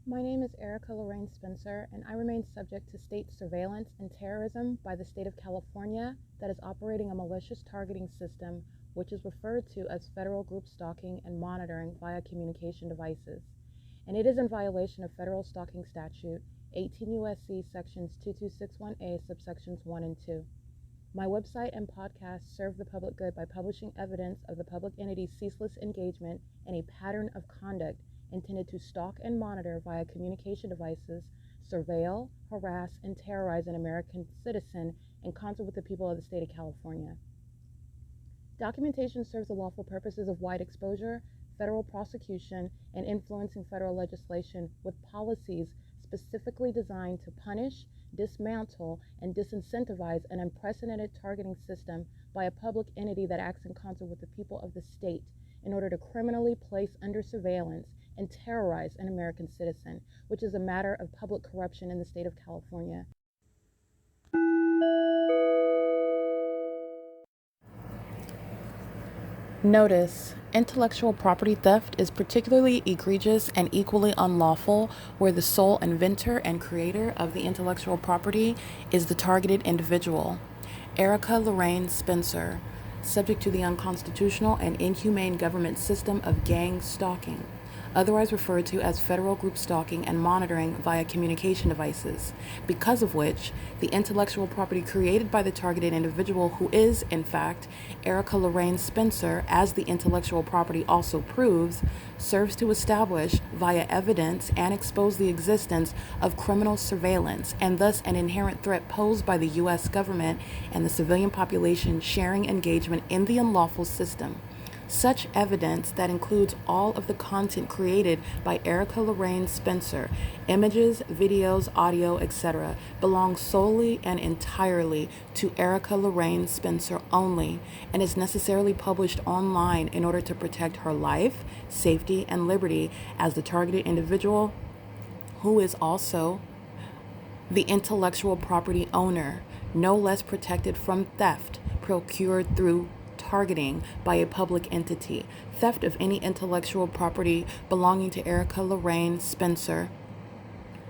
My name is Erica Lorraine Spencer, and I remain subject to state surveillance and terrorism by the state of California that is operating a malicious targeting system, which is referred to as federal group stalking and monitoring via communication devices. And it is in violation of federal stalking statute 18 U.S.C. sections 2261A subsections 1 and 2. My website and podcast serve the public good by publishing evidence of the public entity's ceaseless engagement in a pattern of conduct intended to stalk and monitor via communication devices, surveil, harass, and terrorize an American citizen in concert with the people of the state of California. Documentation serves the lawful purposes of wide exposure, federal prosecution, and influencing federal legislation with policies specifically designed to punish, dismantle, and disincentivize an unprecedented targeting system by a public entity that acts in concert with the people of the state in order to criminally place under surveillance and terrorize an American citizen, which is a matter of public corruption in the state of California. Notice: intellectual property theft is particularly egregious and equally unlawful where the sole inventor and creator of the intellectual property is the targeted individual. Erica Lorraine Spencer, subject to the unconstitutional and inhumane government system of gang stalking, otherwise referred to as federal group stalking and monitoring via communication devices, because of which the intellectual property created by the targeted individual, who is, in fact, Erica Lorraine Spencer, as the intellectual property also proves, serves to establish via evidence and expose the existence of criminal surveillance and thus an inherent threat posed by the U.S. government and the civilian population sharing engagement in the unlawful system. Such evidence, that includes all of the content created by Erica Lorraine Spencer, images, videos, audio, etc., belongs solely and entirely to Erica Lorraine Spencer only and is necessarily published online in order to protect her life, safety, and liberty as the targeted individual, who is also the intellectual property owner, no less protected from theft procured through targeting by a public entity. Theft of any intellectual property belonging to Erica Lorraine Spencer,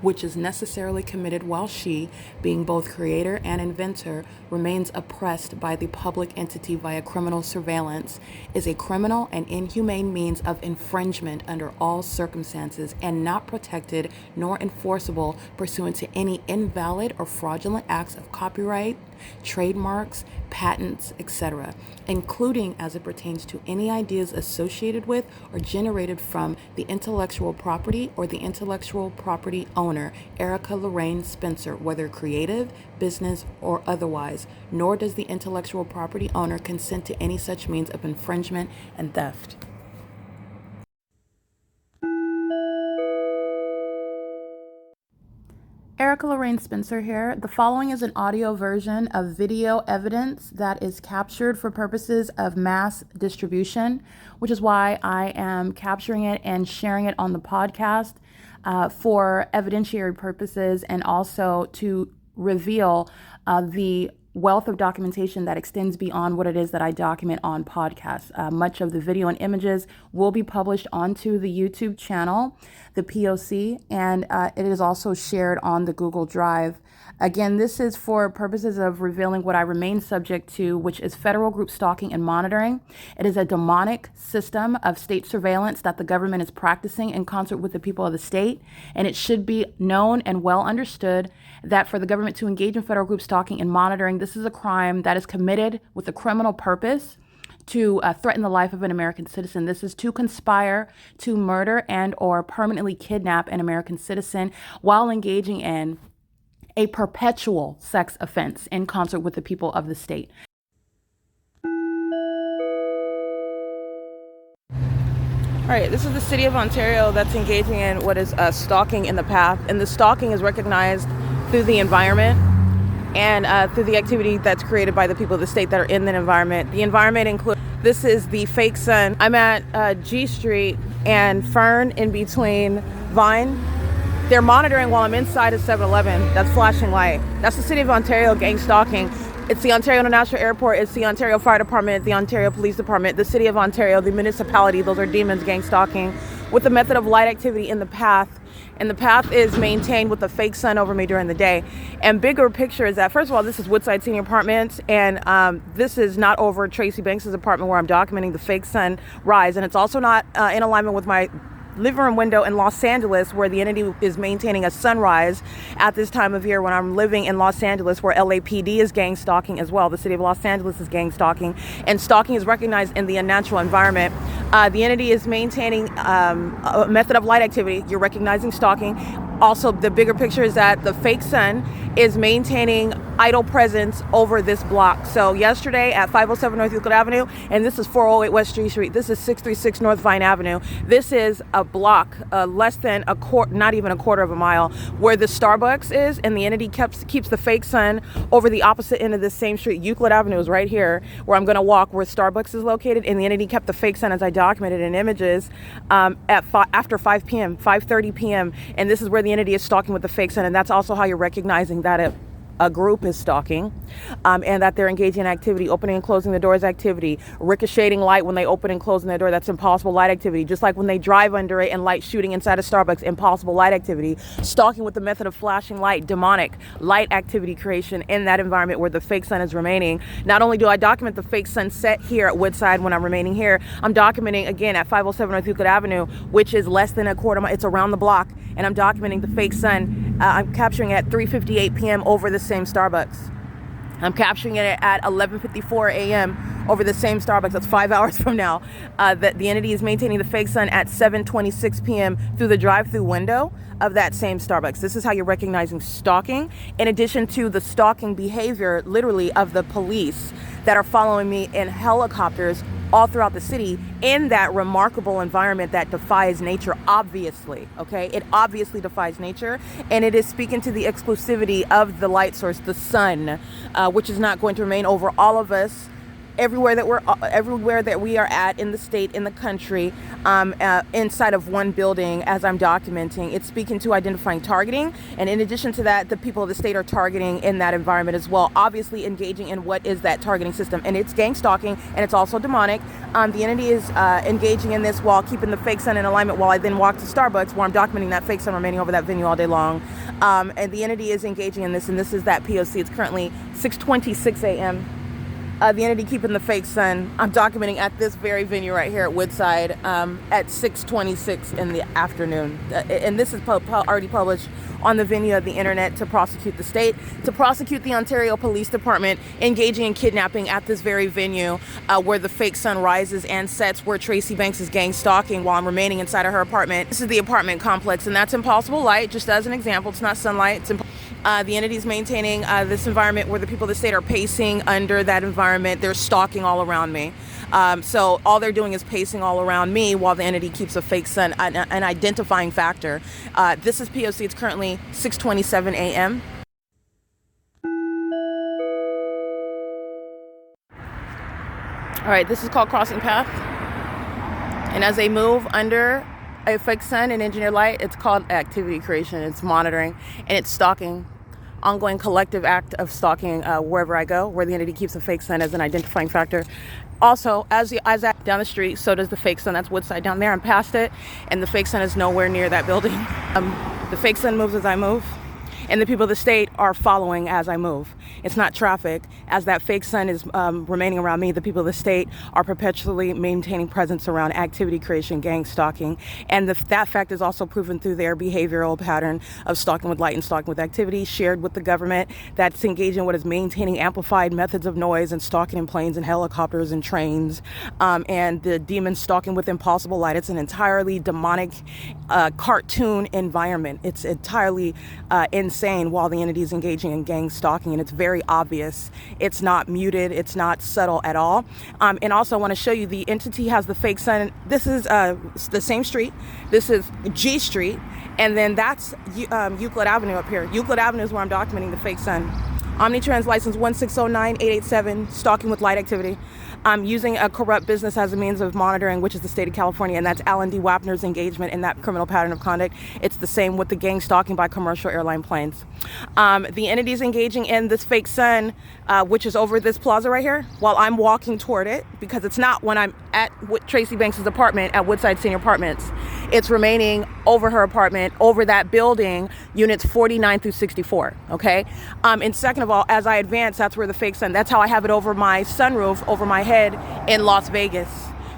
which is necessarily committed while she, being both creator and inventor, remains oppressed by the public entity via criminal surveillance, is a criminal and inhumane means of infringement under all circumstances and not protected nor enforceable pursuant to any invalid or fraudulent acts of copyright, trademarks, patents, etc., including as it pertains to any ideas associated with or generated from the intellectual property or the intellectual property owner, Erica Lorraine Spencer, whether creative, business, or otherwise, nor does the intellectual property owner consent to any such means of infringement and theft. Erica Lorraine Spencer here. The following is an audio version of video evidence that is captured for purposes of mass distribution, which is why I am capturing it and sharing it on the podcast for evidentiary purposes and also to reveal the wealth of documentation that extends beyond what it is that I document on podcasts. Much of the video and images will be published onto the YouTube channel, the P.O.C, and it is also shared on the Google Drive. Again, this is for purposes of revealing what I remain subject to, which is federal group stalking and monitoring. It is a demonic system of state surveillance that the government is practicing in concert with the people of the state, and it should be known and well understood that for the government to engage in federal group stalking and monitoring, this is a crime that is committed with a criminal purpose to threaten the life of an American citizen. This is to conspire to murder and or permanently kidnap an American citizen while engaging in a perpetual sex offense in concert with the people of the state. All right, this is the city of Ontario that's engaging in what is stalking in the path, and the stalking is recognized through the environment and through the activity that's created by the people of the state that are in that environment. The environment includes, this is the fake sun. I'm at G Street and Fern in between Vine. They're monitoring while I'm inside a 7-Eleven that's flashing light. That's the city of Ontario gang stalking. It's the Ontario International Airport, it's the Ontario Fire Department, the Ontario Police Department, the city of Ontario, the municipality. Those are demons gang stalking with the method of light activity in the path and the path is maintained with the fake sun over me during the day. And bigger picture is that, first of all, this is Woodside Senior Apartments, and this is not over Tracy Banks' apartment where I'm documenting the fake sun rise, and it's also not in alignment with my living room window in Los Angeles, where the entity is maintaining a sunrise at this time of year when I'm living in Los Angeles, where LAPD is gang stalking as well. The city of Los Angeles is gang stalking, and stalking is recognized in the unnatural environment. The entity is maintaining a method of light activity. You're recognizing stalking. Also, the bigger picture is that the fake sun is maintaining idle presence over this block. So yesterday at 507 North Euclid Avenue, and this is 408 West Street, this is 636 North Vine Avenue. This is a block less than not even a quarter of a mile, where the Starbucks is, and the entity keeps the fake sun over the opposite end of this same street. Euclid Avenue is right here, where I'm going to walk, where Starbucks is located, and the entity kept the fake sun, as I documented in images, after 5 p.m., 5:30 p.m., and this is where the entity is stalking with the fake sun, and that's also how you're recognizing that a group is stalking, and that they're engaging in activity. Opening and closing the doors activity, ricocheting light when they open and close their door, that's impossible light activity. Just like when they drive under it and light shooting inside a Starbucks, impossible light activity. Stalking with the method of flashing light, demonic light activity creation in that environment where the fake sun is remaining. Not only do I document the fake sunset here at Woodside when I'm remaining here, I'm documenting again at 507 North Euclid Avenue, which is less than a quarter mile, it's around the block, and I'm documenting the fake sun. I'm capturing at 3:58 p.m. over the same Starbucks. I'm capturing it at 11:54 a.m. over the same Starbucks. That's 5 hours from now. That the entity is maintaining the fake sun at 7:26 p.m. through the drive-through window of that same Starbucks. This is how you're recognizing stalking, in addition to the stalking behavior, literally, of the police that are following me in helicopters all throughout the city in that remarkable environment that defies nature, obviously, okay? It obviously defies nature, and it is speaking to the exclusivity of the light source, the sun, which is not going to remain over all of us everywhere that we are at in the state, in the country, inside of one building. As I'm documenting, it's speaking to identifying targeting, and in addition to that, the people of the state are targeting in that environment as well, obviously engaging in what is that targeting system, and it's gang stalking, and it's also demonic. The entity is engaging in this while keeping the fake sun in alignment, while I then walk to Starbucks, where I'm documenting that fake sun remaining over that venue all day long. And the entity is engaging in this, and this is that P.O.C. It's currently 6:26 a.m. The entity keeping the fake sun, I'm documenting at this very venue right here at Woodside at 6:26 in the afternoon. And this is already published on the venue of the internet to prosecute the state, to prosecute the Ontario Police Department engaging in kidnapping at this very venue where the fake sun rises and sets, where Tracy Banks is gang stalking while I'm remaining inside of her apartment. This is the apartment complex, and that's impossible light, just as an example. It's not sunlight. It's the entity is maintaining this environment where the people of the state are pacing under that environment. They're stalking all around me. So all they're doing is pacing all around me while the entity keeps a fake sun, an identifying factor. This is P.O.C. It's currently 6:27 a.m. All right, this is called crossing path. And as they move under a fake sun and engineered light, it's called activity creation. It's monitoring, and it's stalking. Ongoing collective act of stalking wherever I go, where the entity keeps a fake sun as an identifying factor. Also, as I down the street, so does the fake sun. That's Woodside down there. I'm past it, and the fake sun is nowhere near that building. The fake sun moves as I move, and the people of the state are following as I move. It's not traffic. As that fake sun is remaining around me, the people of the state are perpetually maintaining presence around activity creation, gang stalking, and that fact is also proven through their behavioral pattern of stalking with light and stalking with activity, shared with the government that's engaged in what is maintaining amplified methods of noise and stalking in planes and helicopters and trains, and the demons stalking with impossible light. It's an entirely demonic cartoon environment. It's entirely insane while the entity is engaging in gang stalking, and it's very obvious. It's not muted. It's not subtle at all. And also I want to show you the entity has the fake sun. This is the same street. This is G Street. And then that's Euclid Avenue up here. Euclid Avenue is where I'm documenting the fake sun. Omnitrans license 1609887, stalking with light activity. Using a corrupt business as a means of monitoring, which is the state of California, and that's Alan D. Wapner's engagement in that criminal pattern of conduct. It's the same with the gang stalking by commercial airline planes. The entity is engaging in this fake sun, which is over this plaza right here, while I'm walking toward it, because it's not when I'm at Tracy Banks' apartment at Woodside Senior Apartments. It's remaining over her apartment, over that building, units 49 through 64, okay? And second of all, as I advance, that's where the fake sun, that's how I have it over my sunroof, over my head in Las Vegas,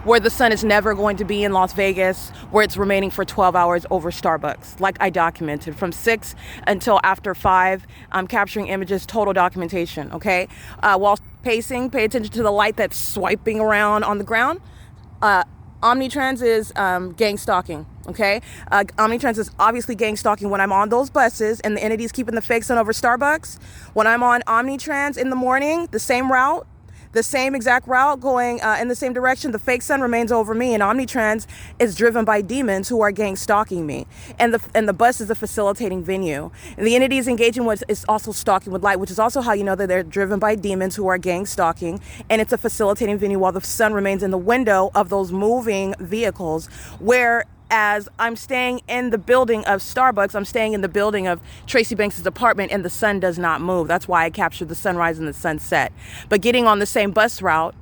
where the sun is never going to be in Las Vegas, where it's remaining for 12 hours over Starbucks, like I documented, from 6 until after 5. I'm capturing images, total documentation, okay? While pacing, pay attention to the light that's swiping around on the ground. Omnitrans is gang stalking, okay? Omnitrans is obviously gang stalking when I'm on those buses and the entity's keeping the fake sun over Starbucks. When I'm on Omnitrans in the morning, the same route, the same exact route going in the same direction, the fake sun remains over me, and Omnitrans is driven by demons who are gang stalking me. And the bus is a facilitating venue. And the entity is engaging with is also stalking with light, which is also how you know that they're driven by demons who are gang stalking. And it's a facilitating venue while the sun remains in the window of those moving vehicles, where as I'm staying in the building of Starbucks, I'm staying in the building of Tracy Banks' apartment, and the sun does not move. That's why I captured the sunrise and the sunset. But getting on the same bus route,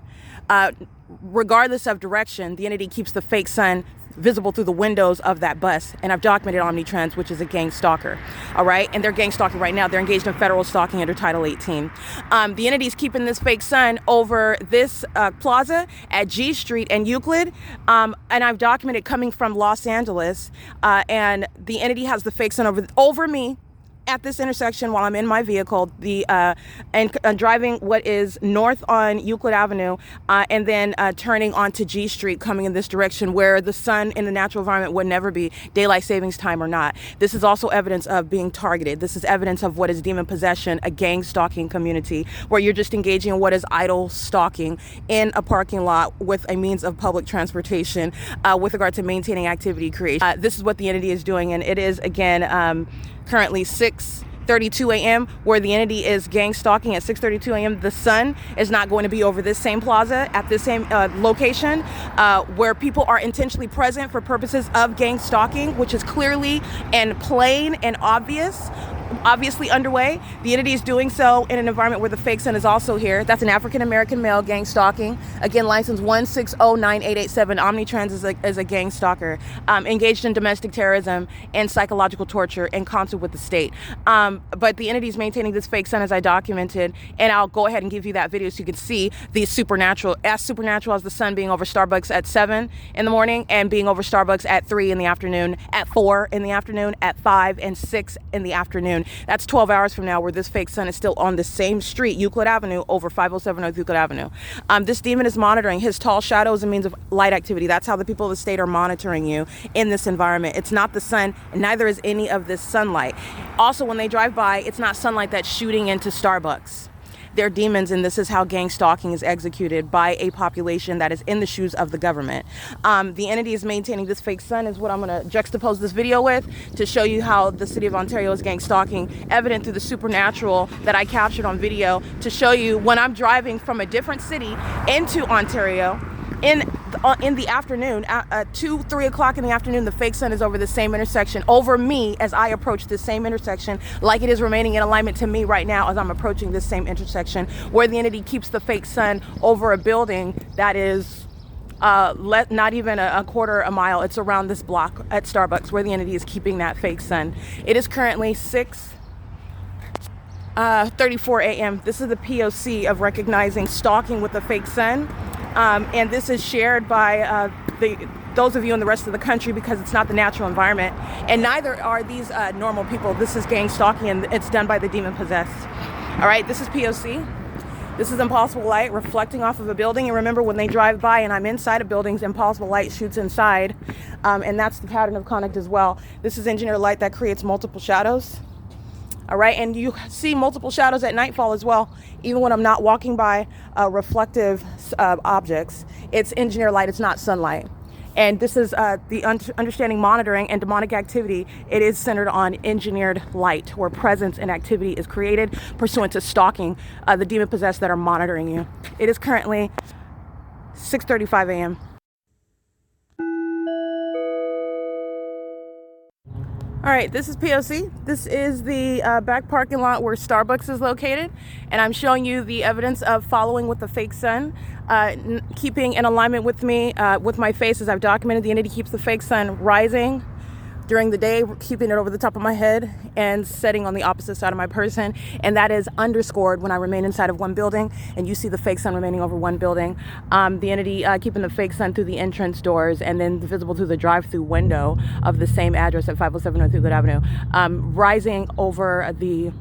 regardless of direction, the entity keeps the fake sun visible through the windows of that bus. And I've documented Omnitrans, which is a gang stalker. All right. And they're gang stalking right now. They're engaged in federal stalking under Title 18. The entity's keeping this fake sun over this plaza at G Street and Euclid. And I've documented coming from Los Angeles. And the entity has the fake sun over me at this intersection while I'm in my vehicle, and driving what is north on Euclid Avenue, and then turning onto G Street, coming in this direction where the sun in the natural environment would never be, daylight savings time or not. This is also evidence of being targeted. This is evidence of what is demon possession, a gang stalking community, where you're just engaging in what is idle stalking in a parking lot with a means of public transportation with regard to maintaining activity creation. This is what the entity is doing, and it is, again, currently 6:32 a.m. where the entity is gang stalking at 6:32 a.m. The sun is not going to be over this same plaza at this same location where people are intentionally present for purposes of gang stalking, which is clearly and plain and obviously underway. The entity is doing so in an environment where the fake sun is also here. That's an African-American male gang stalking. Again, license 1609887. Omnitrans is a gang stalker, engaged in domestic terrorism and psychological torture in concert with the state. But the entity is maintaining this fake sun as I documented, and I'll go ahead and give you that video so you can see the supernatural as the sun being over Starbucks at 7 in the morning and being over Starbucks at 3 in the afternoon, at 4 in the afternoon, at 5 and 6 in the afternoon. That's 12 hours from now, where this fake sun is still on the same street, Euclid Avenue, over 507 North Euclid Avenue. This demon is monitoring his tall shadows and means of light activity. That's how the people of the state are monitoring you in this environment. It's not the sun, and neither is any of this sunlight. Also, when they drive by, it's not sunlight that's shooting into Starbucks. They're demons, and this is how gang stalking is executed by a population that is in the shoes of the government. The entity is maintaining this fake sun is what I'm going to juxtapose this video with to show you how the city of Ontario is gang stalking, evident through the supernatural that I captured on video, to show you when I'm driving from a different city into Ontario in the afternoon, at 3 o'clock in the afternoon, the fake sun is over the same intersection over me as I approach this same intersection, like it is remaining in alignment to me right now as I'm approaching this same intersection, where the entity keeps the fake sun over a building that is not even a quarter a mile. It's around this block at Starbucks where the entity is keeping that fake sun. It is currently 6:34 a.m. This is the P.O.C. of recognizing stalking with the fake sun. And this is shared by those of you in the rest of the country because it's not the natural environment. And neither are these normal people. This is gang stalking, and it's done by the demon possessed. All right, this is P.O.C. This is impossible light reflecting off of a building. And remember, when they drive by and I'm inside of buildings, impossible light shoots inside. And that's the pattern of conduct as well. This is engineered light that creates multiple shadows. All right, and you see multiple shadows at nightfall as well, even when I'm not walking by reflective objects. It's engineered light, it's not sunlight. And this is the understanding monitoring and demonic activity. It is centered on engineered light, where presence and activity is created pursuant to stalking the demon possessed that are monitoring you. It is currently 6:35 a.m. All right, this is P.O.C. This is the back parking lot where Starbucks is located, and I'm showing you the evidence of following with the fake sun, keeping in alignment with me, with my face as I've documented. The entity keeps the fake sun rising during the day, keeping it over the top of my head and setting on the opposite side of my person. And that is underscored when I remain inside of one building and you see the fake sun remaining over one building. The entity keeping the fake sun through the entrance doors and then visible through the drive-through window of the same address at 507 North Euclid Avenue, rising over the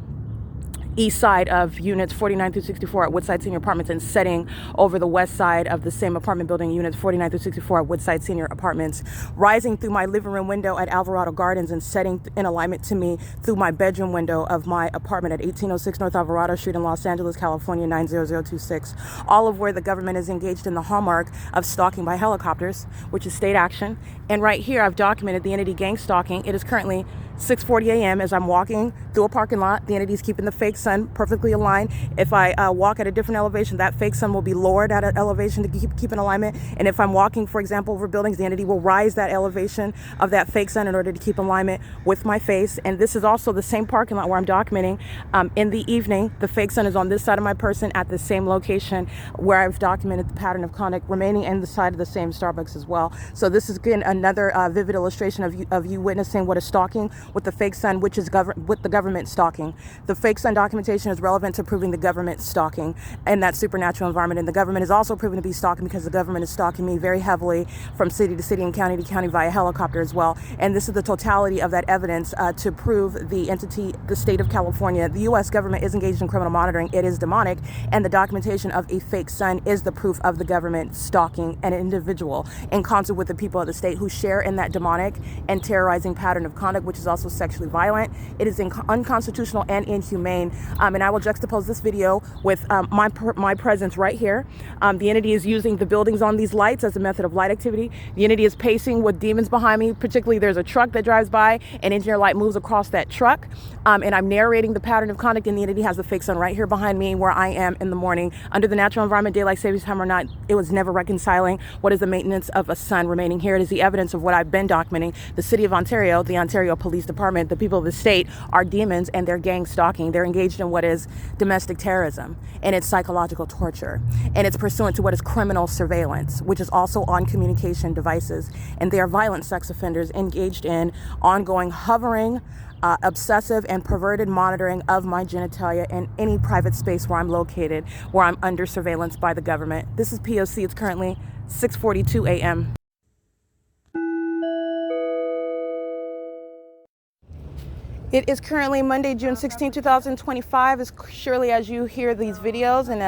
east side of units 49 through 64 at Woodside Senior Apartments and setting over the west side of the same apartment building, units 49 through 64 at Woodside Senior Apartments, rising through my living room window at Alvarado Gardens and setting in alignment to me through my bedroom window of my apartment at 1806 North Alvarado Street in Los Angeles, California, 90026, all of where the government is engaged in the hallmark of stalking by helicopters, which is state action. And right here, I've documented the entity gang stalking. It is currently 6:40 a.m. as I'm walking through a parking lot. The entity's keeping the fake sun perfectly aligned. If I walk at a different elevation, that fake sun will be lowered at an elevation to keep in alignment. And if I'm walking, for example, over buildings, the entity will rise that elevation of that fake sun in order to keep alignment with my face. And this is also the same parking lot where I'm documenting. In the evening, the fake sun is on this side of my person at the same location where I've documented the pattern of conduct remaining in the side of the same Starbucks as well. So this is again another vivid illustration of you witnessing what is stalking with the fake sun, which is with the government stalking. The fake sun documentation is relevant to proving the government stalking in that supernatural environment. And the government is also proven to be stalking because the government is stalking me very heavily from city to city and county to county via helicopter as well. And this is the totality of that evidence to prove the entity, the state of California. The U.S. government is engaged in criminal monitoring. It is demonic. And the documentation of a fake sun is the proof of the government stalking an individual in concert with the people of the state who share in that demonic and terrorizing pattern of conduct, which is also sexually violent. It is unconstitutional and inhumane. And I will juxtapose this video with my presence right here. The entity is using the buildings on these lights as a method of light activity. The entity is pacing with demons behind me. Particularly, there's a truck that drives by, and engineer light moves across that truck. And I'm narrating the pattern of conduct, and the entity has the fake sun right here behind me where I am in the morning. Under the natural environment, daylight savings time or not, it was never reconciling. What is the maintenance of a sun remaining here? It is the evidence of what I've been documenting. The city of Ontario, the Ontario Police Department, the people of the state are demons and they're gang stalking. They're engaged in what is domestic terrorism and it's psychological torture. And it's pursuant to what is criminal surveillance, which is also on communication devices. And they are violent sex offenders engaged in ongoing hovering, obsessive and perverted monitoring of my genitalia in any private space where I'm located, where I'm under surveillance by the government. This is P.O.C. It's currently 6:42 a.m. It is currently Monday, June 16, 2025. As surely as you hear these videos, and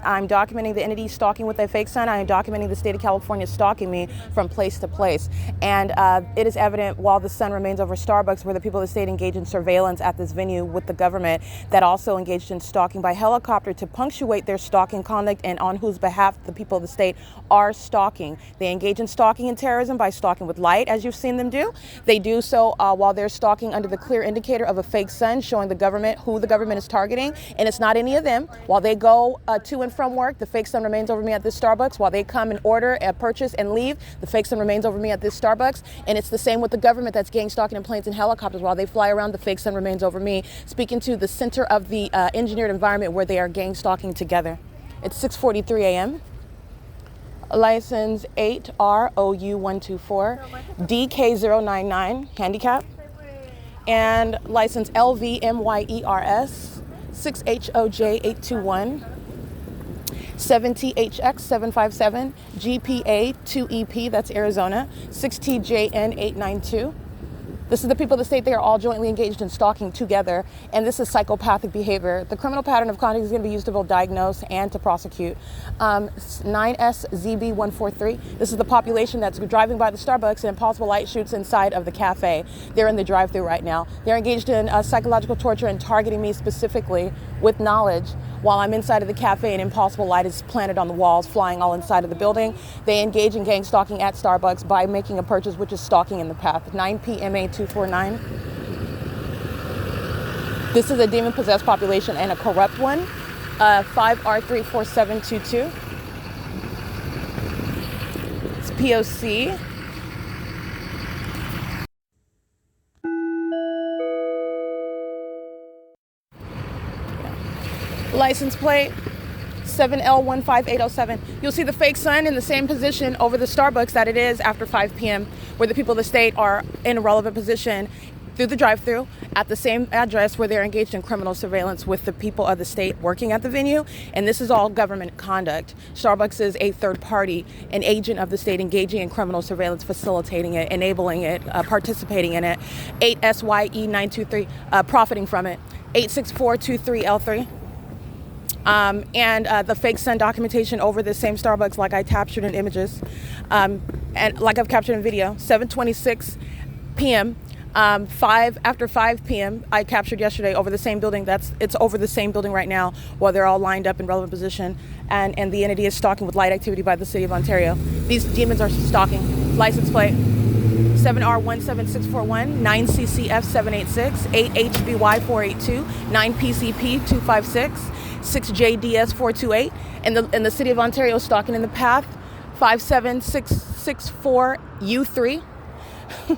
I'm documenting the entity stalking with a fake sun, I am documenting the state of California stalking me from place to place. And it is evident while the sun remains over Starbucks, where the people of the state engage in surveillance at this venue with the government that also engaged in stalking by helicopter to punctuate their stalking conduct and on whose behalf the people of the state are stalking. They engage in stalking and terrorism by stalking with light, as you've seen them do. They do so while they're stalking under the clear indicator of a fake sun showing the government who the government is targeting, and it's not any of them. While they go to and from work, the fake sun remains over me at this Starbucks. While they come and order and purchase and leave, the fake sun remains over me at this Starbucks. And it's the same with the government that's gang stalking in planes and helicopters. While they fly around, the fake sun remains over me, speaking to the center of the engineered environment where they are gang stalking together. It's 6:43 a.m. License 8ROU124 DK099 handicap. And license LVMYERS 6HOJ821 7THX757 GPA2EP, that's Arizona, 6TJN892. This is the people of the state. They are all jointly engaged in stalking together, and this is psychopathic behavior. The criminal pattern of conduct is going to be used to both diagnose and to prosecute. 9SZB143. This is the population that's driving by the Starbucks, and Impossible Light shoots inside of the cafe. They're in the drive-thru right now. They're engaged in psychological torture and targeting me specifically with knowledge while I'm inside of the cafe, and Impossible Light is planted on the walls, flying all inside of the building. They engage in gang stalking at Starbucks by making a purchase, which is stalking in the path. 9PMA249. This is a demon-possessed population and a corrupt one. 5R34722. It's P.O.C. License plate 7L15807. You'll see the fake sun in the same position over the Starbucks that it is after 5 p.m. where the people of the state are in a relevant position through the drive-through at the same address where they're engaged in criminal surveillance with the people of the state working at the venue. And this is all government conduct. Starbucks is a third party, an agent of the state engaging in criminal surveillance, facilitating it, enabling it, participating in it. 8SYE923, profiting from it. 86423L3. And the fake sun documentation over the same Starbucks, like I captured in images, and like I've captured in video. 7:26 p.m. After 5 p.m. I captured yesterday over the same building. It's over the same building right now while they're all lined up in relevant position, and the entity is stalking with light activity by the City of Ontario. These demons are stalking. License plate 7R17641, 9CCF786, 8HBY482, 9PCP256, 6JDS428, and the City of Ontario is stalking in the path 57664U3.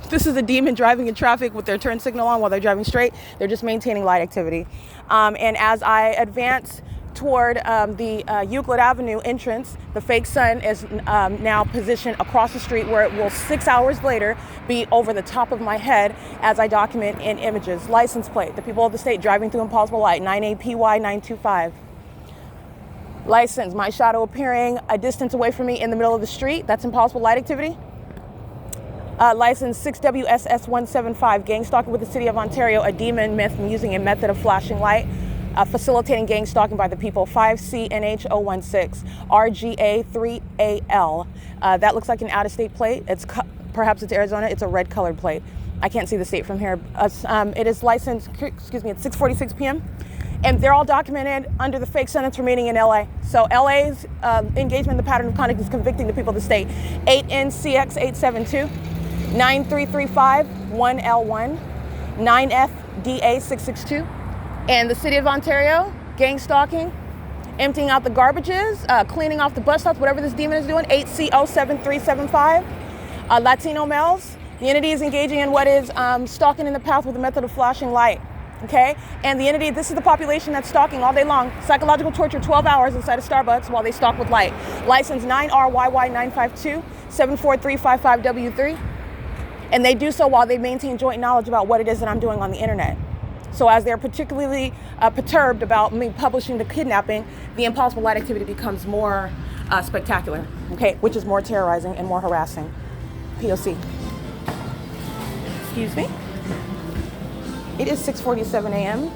This is a demon driving in traffic with their turn signal on while they're driving straight. They're just maintaining light activity. And as I advance toward the Euclid Avenue entrance, the fake sun is now positioned across the street where it will 6 hours later be over the top of my head as I document in images. License plate, the people of the state driving through impossible light, 9APY925. License, my shadow appearing a distance away from me in the middle of the street. That's impossible light activity. License 6WSS175, gang stalking with the City of Ontario, a demon myth using a method of flashing light, facilitating gang stalking by the people, 5CNH016, RGA3AL. That looks like an out-of-state plate. Perhaps it's Arizona. It's a red colored plate. I can't see the state from here. It is licensed, at 6:46 p.m. And they're all documented under the fake sentence remaining in LA. So LA's engagement in the pattern of conduct is convicting the people of the state. 8NCX872. 93351L1, 9FDA662, and the City of Ontario, gang stalking, emptying out the garbages, cleaning off the bus stops, whatever this demon is doing, 8CO7375, Latino males. The entity is engaging in what is stalking in the path with the method of flashing light, okay? And the entity, this is the population that's stalking all day long. Psychological torture, 12 hours inside of Starbucks while they stalk with light. License 9RYY952, 74355W3. And they do so while they maintain joint knowledge about what it is that I'm doing on the internet. So as they're particularly perturbed about me publishing the kidnapping, the impossible light activity becomes more spectacular, okay, which is more terrorizing and more harassing. P.O.C. Excuse me. It is 6:47 a.m.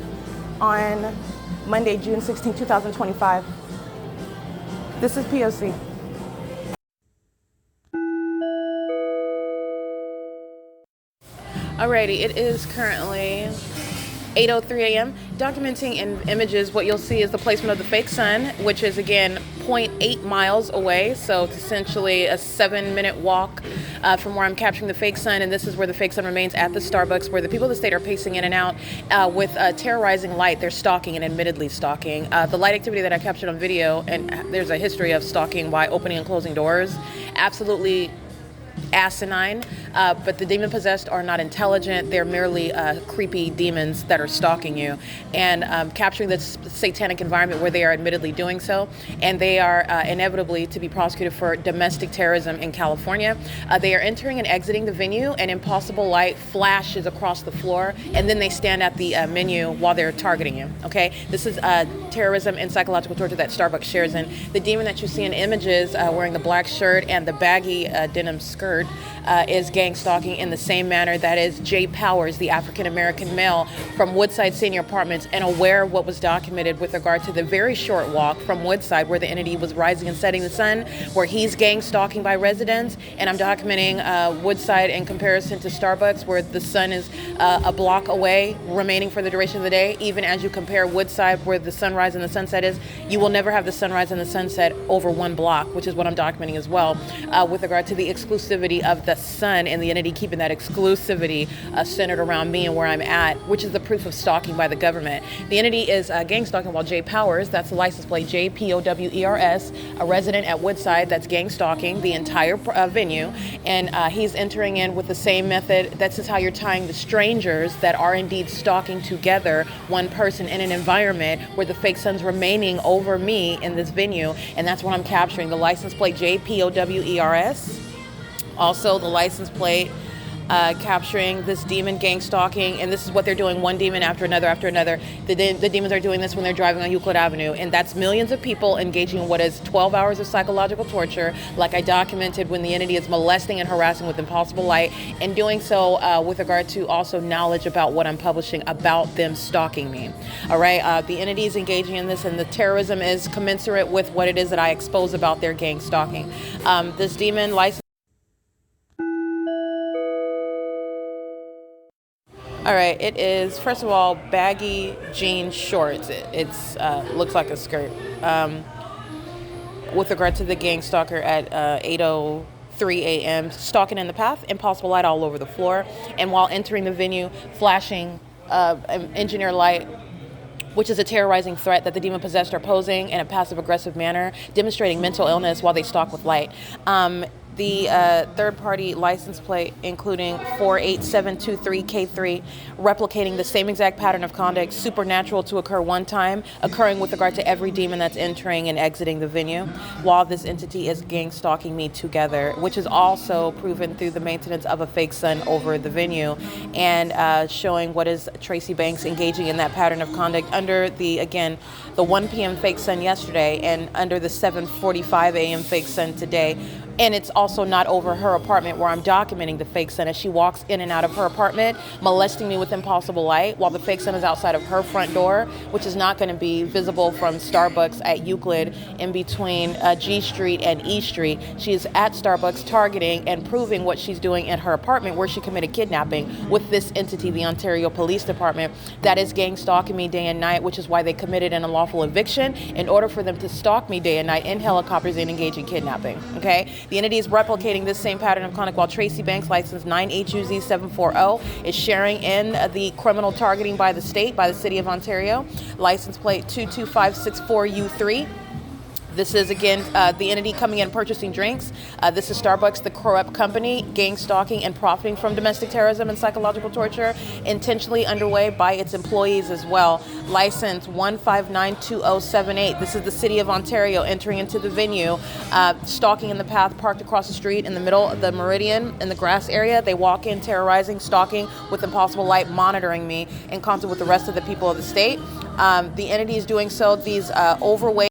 on Monday, June 16, 2025. This is P.O.C. Alrighty, it is currently 8:03 a.m. Documenting in images, what you'll see is the placement of the fake sun, which is again 0.8 miles away. So it's essentially a 7-minute walk from where I'm capturing the fake sun. And this is where the fake sun remains at the Starbucks, where the people of the state are pacing in and out with terrorizing light. They're stalking and admittedly stalking. The light activity that I captured on video, and there's a history of stalking by opening and closing doors, absolutely asinine, but the demon possessed are not intelligent. They're merely creepy demons that are stalking you and capturing this satanic environment where they are admittedly doing so, and they are inevitably to be prosecuted for domestic terrorism in California. They are entering and exiting the venue, and impossible light flashes across the floor, and then they stand at the menu while they're targeting you. Okay, this is terrorism and psychological torture that Starbucks shares in. The demon that you see in images wearing the black shirt and the baggy denim skirt is gang stalking in the same manner that is Jay Powers, the African-American male from Woodside Senior Apartments, and aware of what was documented with regard to the very short walk from Woodside where the entity was rising and setting the sun, where he's gang stalking by residents, and I'm documenting Woodside in comparison to Starbucks, where the sun is a block away, remaining for the duration of the day. Even as you compare Woodside, where the sunrise and the sunset is, you will never have the sunrise and the sunset over one block, which is what I'm documenting as well, with regard to the exclusivity of the sun and the entity keeping that exclusivity centered around me and where I'm at, which is the proof of stalking by the government. The entity is gang stalking while Jay Powers, that's the license plate JPOWERS, a resident at Woodside, that's gang stalking the entire venue, and he's entering in with the same method. That's just how you're tying the strangers that are indeed stalking together, one person in an environment where the fake sun's remaining over me in this venue, and that's what I'm capturing. The license plate JPOWERS. Also, the license plate capturing this demon gang stalking, and this is what they're doing, one demon after another after another. The demons are doing this when they're driving on Euclid Avenue, and that's millions of people engaging in what is 12 hours of psychological torture, like I documented, when the entity is molesting and harassing with impossible light, and doing so with regard to also knowledge about what I'm publishing about them stalking me. All right, the entity is engaging in this, and the terrorism is commensurate with what it is that I expose about their gang stalking. This demon license. All right, it is, first of all, baggy jean shorts. It's looks like a skirt. With regard to the gang stalker at 8:03 a.m., stalking in the path, impossible light all over the floor, and while entering the venue, flashing engineer light, which is a terrorizing threat that the demon-possessed are posing in a passive-aggressive manner, demonstrating mental illness while they stalk with light. The third-party license plate, including 48723K3, replicating the same exact pattern of conduct, supernatural to occur one time, occurring with regard to every demon that's entering and exiting the venue, while this entity is gang stalking me together, which is also proven through the maintenance of a fake sun over the venue, and showing what is Tracy Banks engaging in that pattern of conduct under the 1 p.m. fake sun yesterday, and under the 7:45 a.m. fake sun today. And it's also not over her apartment, where I'm documenting the fake sun as she walks in and out of her apartment, molesting me with impossible light, while the fake sun is outside of her front door, which is not going to be visible from Starbucks at Euclid in between G Street and E Street. She is at Starbucks targeting and proving what she's doing in her apartment, where she committed kidnapping with this entity, the Ontario Police Department, that is gang stalking me day and night, which is why they committed an unlawful eviction in order for them to stalk me day and night in helicopters and engage in kidnapping. Okay? The entity is replicating this same pattern of conduct, while Tracy Banks, license 9HUZ740, is sharing in the criminal targeting by the state, by the City of Ontario, license plate 22564U3. This is, again, the entity coming in purchasing drinks. This is Starbucks, the corrupt company, gang stalking and profiting from domestic terrorism and psychological torture, intentionally underway by its employees as well. License 1592078. This is the City of Ontario entering into the venue, stalking in the path parked across the street in the middle of the Meridian in the grass area. They walk in, terrorizing, stalking with impossible light, monitoring me in concert with the rest of the people of the state. The entity is doing so. These overweight,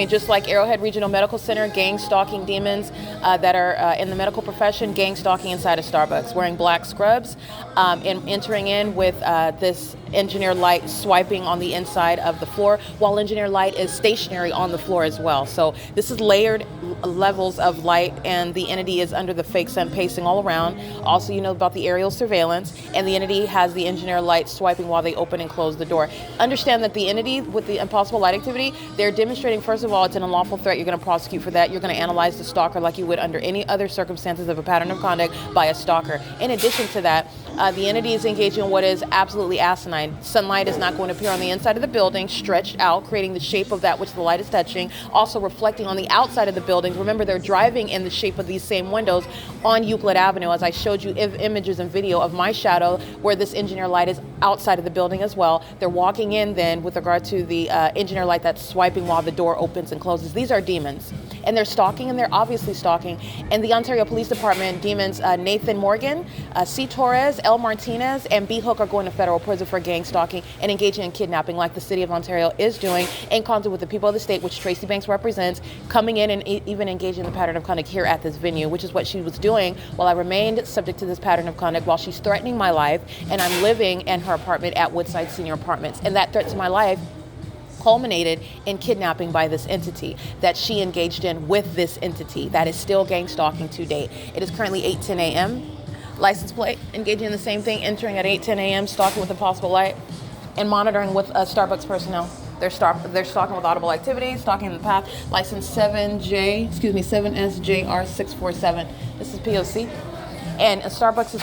just like Arrowhead Regional Medical Center, gang stalking demons that are in the medical profession, gang stalking inside of Starbucks, wearing black scrubs, and entering in with this engineer light swiping on the inside of the floor, while engineer light is stationary on the floor as well. So this is layered levels of light, and the entity is under the fake sun pacing all around. Also, you know about the aerial surveillance, and the entity has the engineer light swiping while they open and close the door. Understand that the entity with the impossible light activity, they're demonstrating, first of all, it's an unlawful threat. You're going to prosecute for that. You're going to analyze the stalker like you would under any other circumstances of a pattern of conduct by a stalker. In addition to that, the entity is engaging in what is absolutely asinine. Sunlight is not going to appear on the inside of the building, stretched out, creating the shape of that which the light is touching, also reflecting on the outside of the buildings. Remember, they're driving in the shape of these same windows on Euclid Avenue, as I showed you images and video of my shadow where this engineer light is outside of the building as well. They're walking in then with regard to the engineer light that's swiping while the door opens and closes. These are demons, and they're stalking, and they're obviously stalking. And the Ontario Police Department demons Nathan Morgan, C. Torres, L. Martinez, and B. Hook are going to federal prison for gang stalking and engaging in kidnapping, like the City of Ontario is doing in concert with the people of the state, which Tracy Banks represents, coming in and even engaging in the pattern of conduct here at this venue, which is what she was doing while I remained subject to this pattern of conduct, while she's threatening my life, and I'm living in her apartment at Woodside Senior Apartments. And that threat to my life culminated in kidnapping by this entity that she engaged in with this entity that is still gang stalking to date. It is currently 8:10 a.m. License plate, engaging in the same thing, entering at 8:10 a.m., stalking with impossible light, and monitoring with Starbucks personnel. They're stalking with audible activity, stalking in the path. License 7SJR647. This is P.O.C. And Starbucks'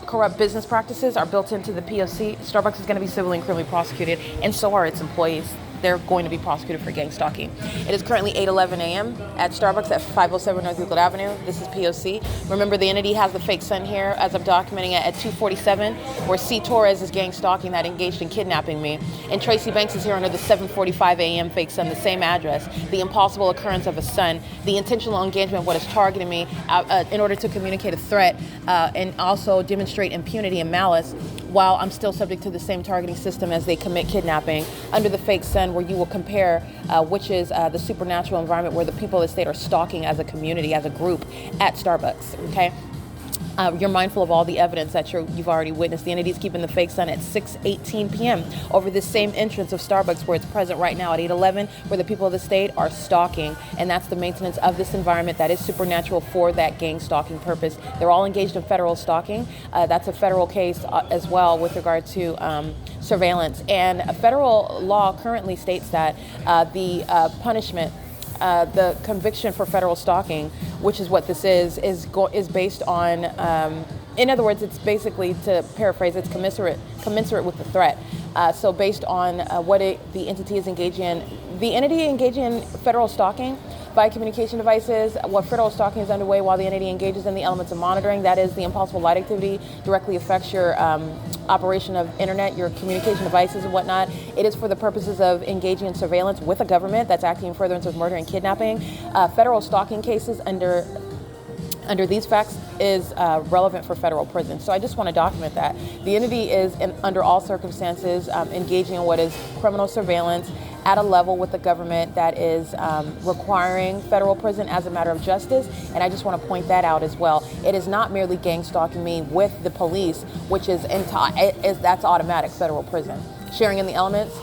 corrupt business practices are built into the P.O.C. Starbucks is going to be civilly and criminally prosecuted, and so are its employees. they're going to be prosecuted for gang stalking. It is currently 8:11 a.m. at Starbucks at 507 North Euclid Avenue. This is P.O.C. Remember, the entity has the fake sun here as I'm documenting it at 247, where C. Torres is gang stalking that engaged in kidnapping me. And Tracy Banks is here under the 7:45 a.m. fake sun, the same address. The impossible occurrence of a sun, the intentional engagement of what is targeting me in order to communicate a threat and also demonstrate impunity and malice, while I'm still subject to the same targeting system as they commit kidnapping under the fake sun, where you will compare, which is the supernatural environment where the people of the state are stalking as a community, as a group at Starbucks, okay? You're mindful of all the evidence that you've already witnessed. The entity's keeping the fake sun at 6:18 p.m. over this same entrance of Starbucks where it's present right now at 8:11, where the people of the state are stalking. And that's the maintenance of this environment that is supernatural for that gang stalking purpose. They're all engaged in federal stalking. That's a federal case as well with regard to surveillance. And federal law currently states that the punishment, the conviction for federal stalking, which is what this is based on, in other words, it's basically, to paraphrase, it's commensurate with the threat. So based on what the entity is engaging in, the entity engaging in federal stalking via communication devices, what federal stalking is underway while the entity engages in the elements of monitoring, that is the impossible light activity, directly affects your operation of internet, your communication devices and whatnot. It is for the purposes of engaging in surveillance with a government that's acting in furtherance of murder and kidnapping. Federal stalking cases under these facts is relevant for federal prison. So I just want to document that. The entity is, under all circumstances, engaging in what is criminal surveillance at a level with the government that is requiring federal prison as a matter of justice. And I just want to point that out as well. It is not merely gang stalking me with the police, which that's automatic federal prison. Sharing in the elements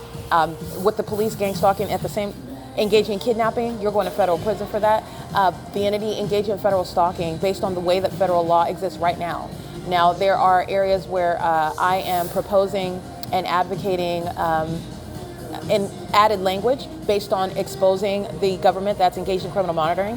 with the police, gang stalking at the same, engaging in kidnapping, you're going to federal prison for that. The entity engaging in federal stalking based on the way that federal law exists right now. Now, there are areas where I am proposing and advocating in added language based on exposing the government that's engaged in criminal monitoring,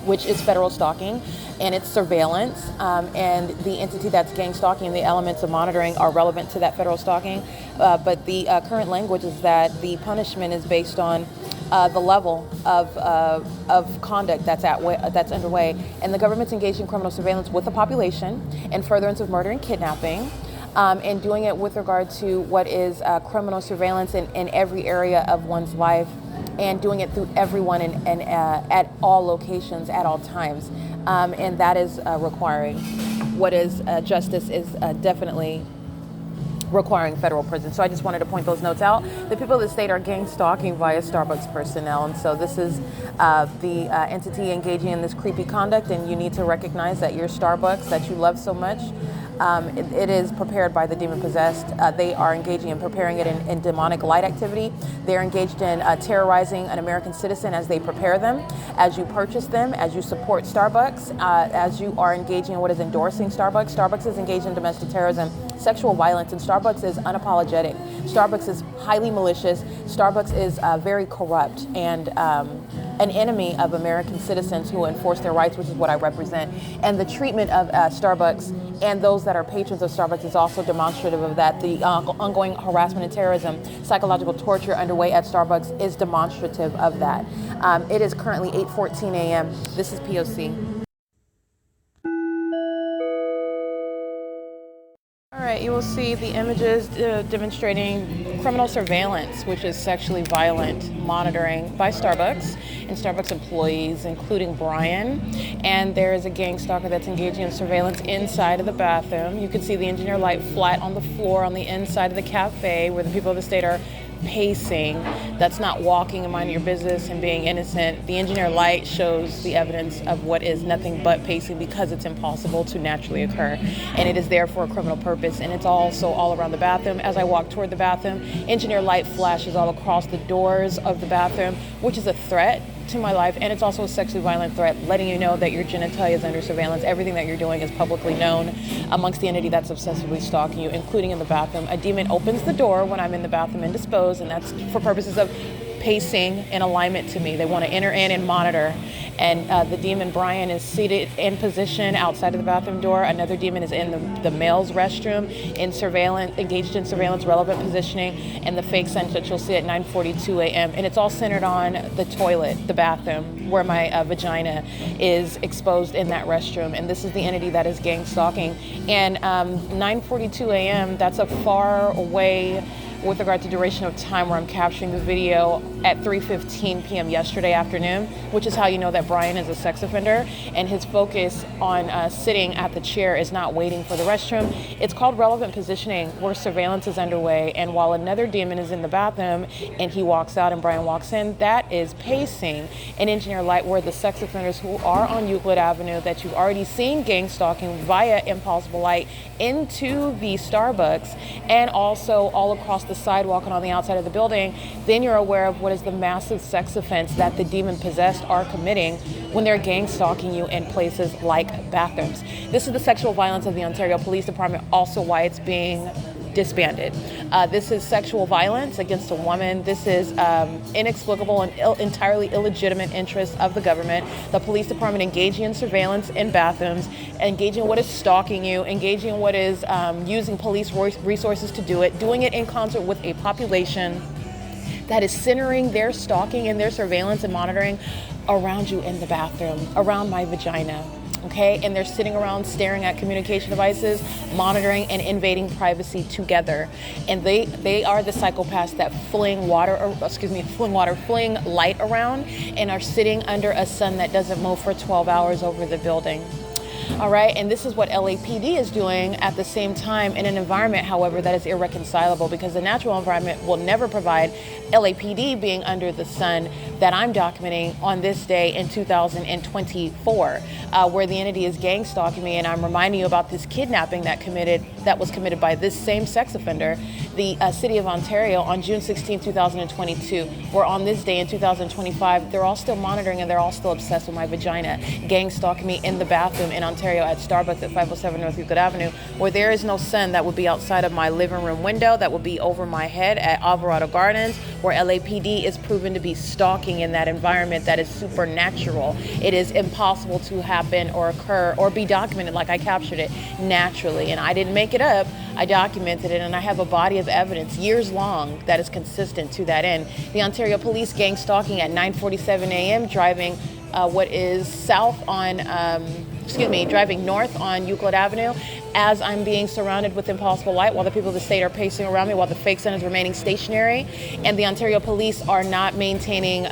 which is federal stalking, and its surveillance, and the entity that's gang stalking and the elements of monitoring are relevant to that federal stalking. But the current language is that the punishment is based on the level of conduct that's underway, and the government's engaged in criminal surveillance with the population in furtherance of murder and kidnapping, and doing it with regard to what is criminal surveillance in every area of one's life, and doing it through everyone and at all locations at all times, and that is requiring what is justice is definitely requiring federal prison. So I just wanted to point those notes out. The people of the state are gang stalking via Starbucks personnel, and so this is the entity engaging in this creepy conduct, and you need to recognize that your Starbucks that you love so much, it is prepared by the demon-possessed. They are engaging in preparing it in demonic light activity. They're engaged in terrorizing an American citizen as they prepare them, as you purchase them, as you support Starbucks, as you are engaging in what is endorsing Starbucks. Starbucks is engaged in domestic terrorism, sexual violence, and Starbucks is unapologetic. Starbucks is highly malicious. Starbucks is very corrupt and an enemy of American citizens who enforce their rights, which is what I represent. And the treatment of Starbucks and those that are patrons of Starbucks is also demonstrative of that. The ongoing harassment and terrorism, psychological torture underway at Starbucks is demonstrative of that. It is currently 8:14 a.m. This is P.O.C. All right, you will see the images demonstrating criminal surveillance, which is sexually violent monitoring by Starbucks and Starbucks employees, including Brian. And there is a gang stalker that's engaging in surveillance inside of the bathroom. You can see the engineer light flat on the floor on the inside of the cafe where the people of the state are pacing. That's not walking and minding your business and being innocent. The engineer light shows the evidence of what is nothing but pacing because it's impossible to naturally occur. And it is there for a criminal purpose. And it's also all around the bathroom. As I walk toward the bathroom, engineer light flashes all across the doors of the bathroom, which is a threat to my life, and it's also a sexually violent threat, letting you know that your genitalia is under surveillance. Everything that you're doing is publicly known amongst the entity that's obsessively stalking you, including in the bathroom. A demon opens the door when I'm in the bathroom indisposed, and that's for purposes of pacing in alignment to me. They want to enter in and monitor. And the demon Brian is seated in position outside of the bathroom door. Another demon is in the male's restroom, in surveillance, engaged in surveillance relevant positioning, and the fake sun that you'll see at 9:42 a.m. And it's all centered on the toilet, the bathroom, where my vagina is exposed in that restroom. And this is the entity that is gang stalking. And 9:42 a.m., that's a far away with regard to duration of time, where I'm capturing the video at 3:15 p.m. yesterday afternoon, which is how you know that Brian is a sex offender, and his focus on sitting at the chair is not waiting for the restroom. It's called relevant positioning, where surveillance is underway, and while another demon is in the bathroom and he walks out and Brian walks in, that is pacing and engineer light, where the sex offenders who are on Euclid Avenue that you've already seen gang stalking via impossible light into the Starbucks and also all across the sidewalk and on the outside of the building, then you're aware of what is the massive sex offense that the demon possessed are committing when they're gang stalking you in places like bathrooms. This is the sexual violence of the Ontario Police Department, also why it's being disbanded. This is sexual violence against a woman. This is inexplicable and entirely illegitimate interests of the government. The police department engaging in surveillance in bathrooms, engaging in what is stalking you, engaging in what is using police resources to do it, doing it in concert with a population that is centering their stalking and their surveillance and monitoring around you in the bathroom, around my vagina. Okay, and they're sitting around staring at communication devices, monitoring and invading privacy together. And they are the psychopaths that fling light around and are sitting under a sun that doesn't move for 12 hours over the building. All right, and this is what LAPD is doing at the same time in an environment, however, that is irreconcilable, because the natural environment will never provide LAPD being under the sun that I'm documenting on this day in 2024, where the entity is gang stalking me. And I'm reminding you about this kidnapping that was committed by this same sex offender, the city of Ontario, on June 16, 2022, where on this day in 2025, they're all still monitoring and they're all still obsessed with my vagina, gang stalking me in the bathroom in Ontario at Starbucks at 507 North Euclid Avenue, where there is no sun that would be outside of my living room window, that would be over my head at Alvarado Gardens, where LAPD is proven to be stalking in that environment that is supernatural. It is impossible to happen or occur or be documented like I captured it naturally. And I didn't make it up. I documented it, and I have a body of evidence years long that is consistent to that end. The Ontario Police gang stalking at 9:47 a.m. driving what is driving north on Euclid Avenue as I'm being surrounded with impossible light, while the people of the state are pacing around me, while the fake sun is remaining stationary, and the Ontario Police are not maintaining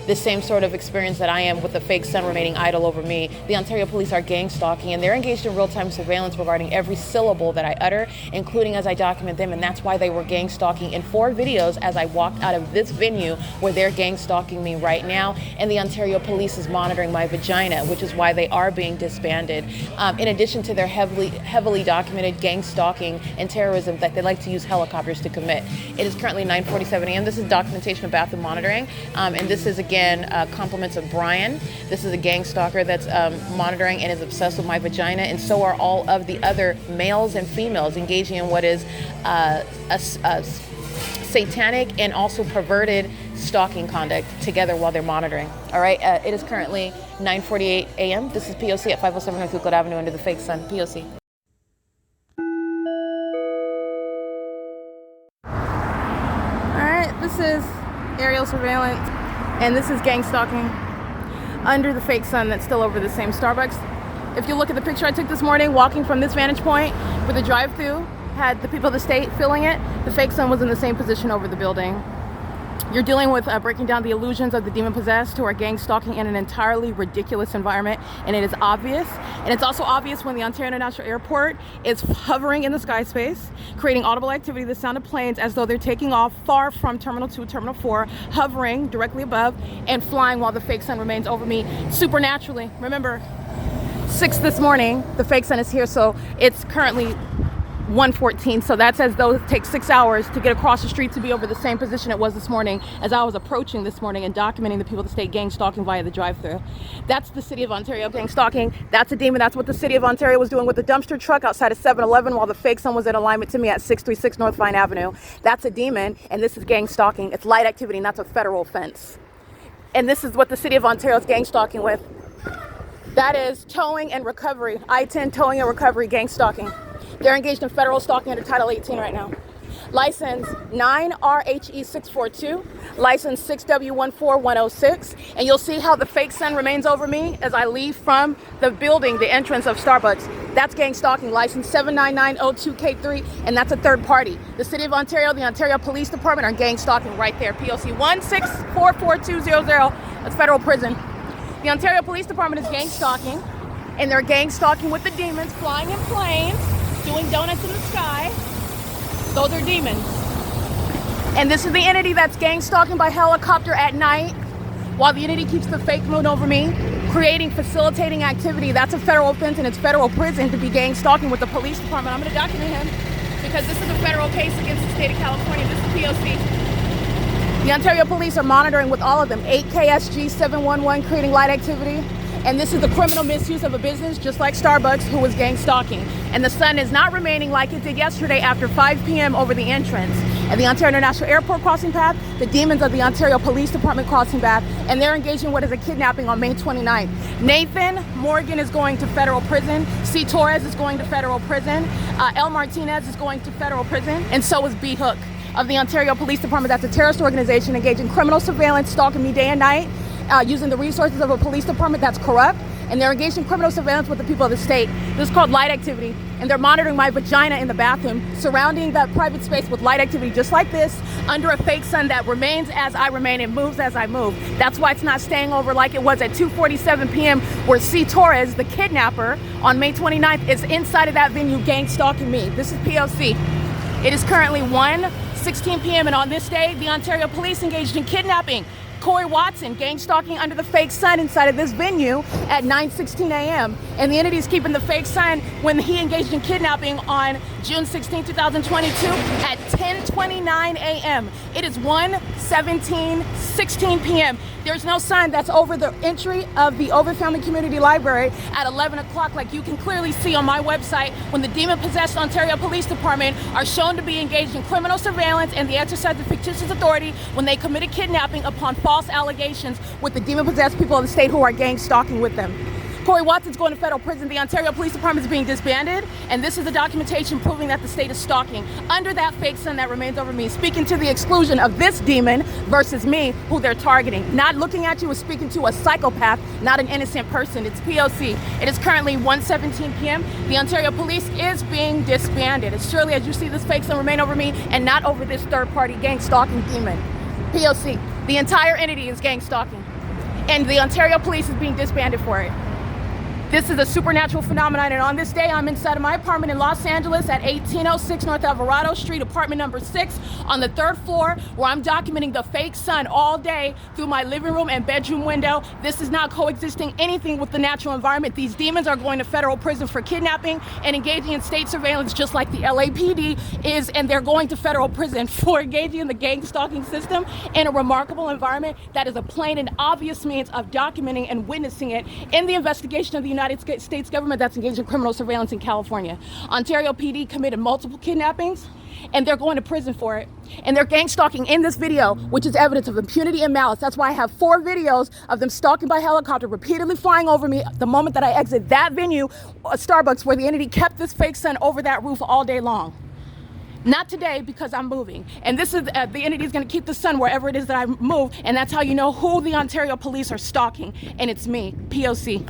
the same sort of experience that I am with the fake sun remaining idle over me. The Ontario Police are gang stalking, and they're engaged in real-time surveillance regarding every syllable that I utter, including as I document them, and that's why they were gang stalking in 4 videos as I walked out of this venue where they're gang stalking me right now. And the Ontario Police is monitoring my vagina, which is why they are being disbanded. In addition to their heavily documented gang stalking and terrorism that they like to use helicopters to commit. It is currently 9:47 a.m. This is documentation of bathroom monitoring, and this is again compliments of Brian. This is a gang stalker that's monitoring and is obsessed with my vagina, and so are all of the other males and females engaging in what is a satanic and also perverted stalking conduct together while they're monitoring. All right, it is currently 9:48 a.m. This is P.O.C. at 507 North Euclid Avenue under the fake sun. P.O.C. This is aerial surveillance, and this is gang stalking under the fake sun that's still over the same Starbucks. If you look at the picture I took this morning, walking from this vantage point where the drive-through had the people of the state filling it, the fake sun was in the same position over the building. You're dealing with breaking down the illusions of the demon-possessed who are gang stalking in an entirely ridiculous environment, and it is obvious. And it's also obvious when the Ontario International Airport is hovering in the sky space, creating audible activity, the sound of planes as though they're taking off far from Terminal 2, Terminal 4, hovering directly above and flying while the fake sun remains over me supernaturally. Remember, 6 this morning, the fake sun is here, so it's currently 1:14. So that's as though it takes 6 hours to get across the street to be over the same position it was this morning as I was approaching this morning and documenting the people of the state gang stalking via the drive-thru. That's the city of Ontario gang stalking. That's a demon. That's what the city of Ontario was doing with the dumpster truck outside of 7-Eleven while the fake son was in alignment to me at 636 North Vine Avenue. That's a demon, and this is gang stalking. It's light activity, and that's a federal offense. And this is what the city of Ontario is gang stalking with. That is towing and recovery. I-10 towing and recovery gang stalking. They're engaged in federal stalking under Title 18 right now. License 9RHE642, license 6W14106, and you'll see how the fake sun remains over me as I leave from the building, the entrance of Starbucks. That's gang stalking, license 79902K3, and that's a third party. The City of Ontario, the Ontario Police Department are gang stalking right there. P.O.C. 1644200, that's federal prison. The Ontario Police Department is gang stalking, and they're gang stalking with the demons, flying in planes, doing donuts in the sky. Those are demons. And this is the entity that's gang stalking by helicopter at night while the entity keeps the fake moon over me, facilitating activity. That's a federal offense, and it's federal prison to be gang stalking with the police department. I'm going to document him because this is a federal case against the state of California. This is P.O.C. The Ontario police are monitoring with all of them. 8KSG 711 creating light activity. And this is the criminal misuse of a business just like Starbucks who was gang stalking. And the sun is not remaining like it did yesterday after 5 p.m. over the entrance. At the Ontario International Airport crossing path, the demons of the Ontario Police Department crossing path, and they're engaging in what is a kidnapping on May 29th. Nathan Morgan is going to federal prison. C. Torres is going to federal prison. L. Martinez is going to federal prison. And so is B. Hook of the Ontario Police Department. That's a terrorist organization engaged in criminal surveillance, stalking me day and night, using the resources of a police department that's corrupt, and they're engaged in criminal surveillance with the people of the state. This is called light activity, and they're monitoring my vagina in the bathroom, surrounding that private space with light activity just like this, under a fake sun that remains as I remain and moves as I move. That's why it's not staying over like it was at 2:47 p.m. where C. Torres, the kidnapper, on May 29th is inside of that venue gang stalking me. This is P.O.C. It is currently 1:16 p.m. and on this day, the Ontario police engaged in kidnapping Corey Watson, gang stalking under the fake sun inside of this venue at 9:16 a.m. And the entity is keeping the fake sun when he engaged in kidnapping on June 16, 2022 at 10:29 a.m. It is 1:16 p.m. There's no sign that's over the entry of the OVITT Family Community Library at 11 o'clock like you can clearly see on my website when the demon-possessed Ontario Police Department are shown to be engaged in criminal surveillance and the exercise of fictitious authority when they committed kidnapping upon false allegations with the demon-possessed people of the state who are gang stalking with them. Corey Watson's going to federal prison. The Ontario Police Department is being disbanded, and this is the documentation proving that the state is stalking under that fake sun that remains over me, speaking to the exclusion of this demon versus me, who they're targeting. Not looking at you is speaking to a psychopath, not an innocent person. It's P.O.C. It is currently 1:17 p.m. The Ontario Police is being disbanded. It's surely as you see this fake sun remain over me and not over this third-party gang stalking demon. P.O.C. The entire entity is gang stalking, and the Ontario Police is being disbanded for it. This is a supernatural phenomenon, and on this day, I'm inside of my apartment in Los Angeles at 1806 North Alvarado Street, apartment number 6, on the 3rd floor, where I'm documenting the fake sun all day through my living room and bedroom window. This is not coexisting anything with the natural environment. These demons are going to federal prison for kidnapping and engaging in state surveillance, just like the LAPD is, and they're going to federal prison for engaging in the gang stalking system in a remarkable environment that is a plain and obvious means of documenting and witnessing it in the investigation of the United States government that's engaged in criminal surveillance in California. Ontario PD committed multiple kidnappings, and they're going to prison for it. And they're gang stalking in this video, which is evidence of impunity and malice. That's why I have 4 videos of them stalking by helicopter, repeatedly flying over me the moment that I exit that venue, Starbucks, where the entity kept this fake sun over that roof all day long. Not today, because I'm moving. And this is, the entity is gonna keep the sun wherever it is that I move, and that's how you know who the Ontario police are stalking, and it's me, P.O.C.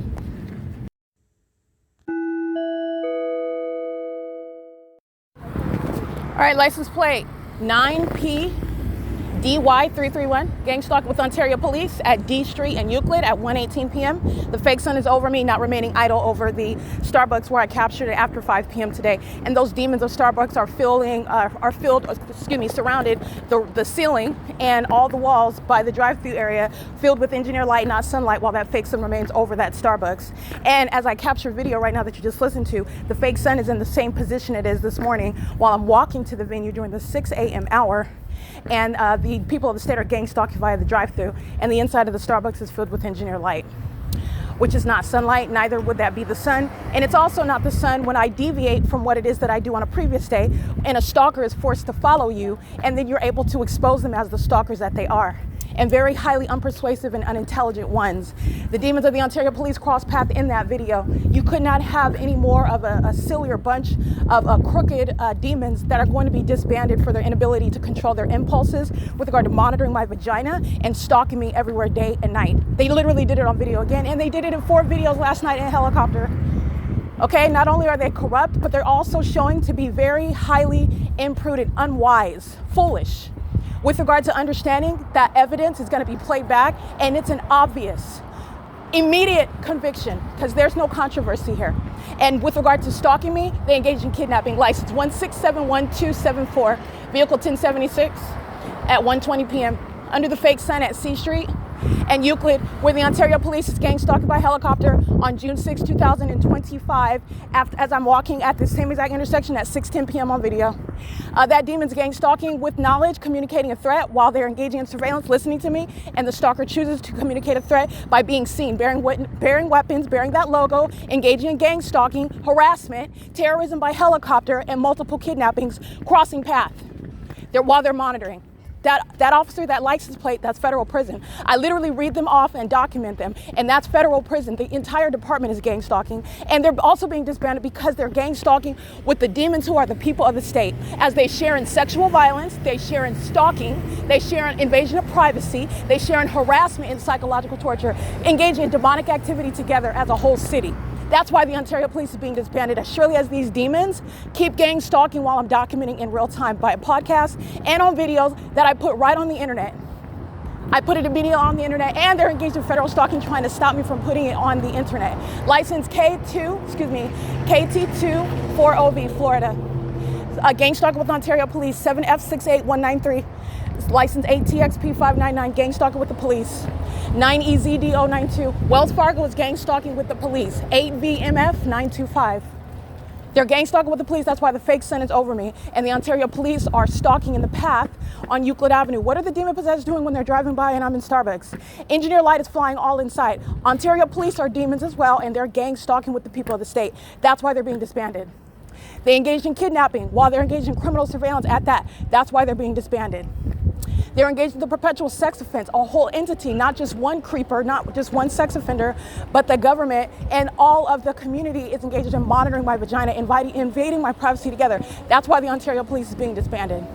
All right, license plate 9P DY331, gang stalking with Ontario Police at D Street and Euclid at 1:18 p.m. The fake sun is over me, not remaining idle over the Starbucks where I captured it after 5 p.m. today. And those demons of Starbucks surrounded the ceiling and all the walls by the drive-through area filled with engineer light, not sunlight, while that fake sun remains over that Starbucks. And as I capture video right now that you just listened to, the fake sun is in the same position it is this morning while I'm walking to the venue during the 6 a.m. hour. And the people of the state are gang stalking via the drive-thru, and the inside of the Starbucks is filled with engineer light, which is not sunlight, neither would that be the sun. And it's also not the sun when I deviate from what it is that I do on a previous day, and a stalker is forced to follow you, and then you're able to expose them as the stalkers that they are, and very highly unpersuasive and unintelligent ones. The demons of the Ontario Police cross path in that video. You could not have any more of a sillier bunch of crooked demons that are going to be disbanded for their inability to control their impulses with regard to monitoring my vagina and stalking me everywhere day and night. They literally did it on video again, and they did it in 4 videos last night in a helicopter. Okay, not only are they corrupt, but they're also showing to be very highly imprudent, unwise, foolish, with regard to understanding that evidence is going to be played back, and it's an obvious, immediate conviction because there's no controversy here. And with regard to stalking me, they engaged in kidnapping. License 1671274, vehicle 1076 at 1:20 p.m. under the fake sun at C Street and Euclid, where the Ontario Police is gang stalking by helicopter on June 6, 2025, as I'm walking at the same exact intersection at 6:10 p.m. on video. That demon's gang stalking with knowledge, communicating a threat while they're engaging in surveillance, listening to me, and the stalker chooses to communicate a threat by being seen, bearing weapons, bearing that logo, engaging in gang stalking, harassment, terrorism by helicopter, and multiple kidnappings, crossing path while they're monitoring. That officer, that license plate, that's federal prison. I literally read them off and document them, and that's federal prison. The entire department is gang stalking, and they're also being disbanded because they're gang stalking with the demons who are the people of the state, as they share in sexual violence, they share in stalking, they share in invasion of privacy, they share in harassment and psychological torture, engaging in demonic activity together as a whole city. That's why the Ontario Police is being disbanded, as surely as these demons keep gang stalking while I'm documenting in real time by a podcast and on videos that I put right on the internet. I put it immediately on the internet, and they're engaged in federal stalking trying to stop me from putting it on the internet. License KT2-4OV, Florida. Gang stalking with Ontario Police, 7F68193. License ATXP599, gang stalking with the police. 9EZD092, Wells Fargo is gang stalking with the police. 8VMF925. They're gang stalking with the police, that's why the fake sun is over me. And the Ontario Police are stalking in the path on Euclid Avenue. What are the demon possessed doing when they're driving by and I'm in Starbucks? Engineer light is flying all inside. Ontario Police are demons as well, and they're gang stalking with the people of the state. That's why they're being disbanded. They engaged in kidnapping while they're engaged in criminal surveillance at that. That's why they're being disbanded. They're engaged in the perpetual sex offense, a whole entity, not just one creeper, not just one sex offender, but the government and all of the community is engaged in monitoring my vagina, invading my privacy together. That's why the Ontario Police is being disbanded.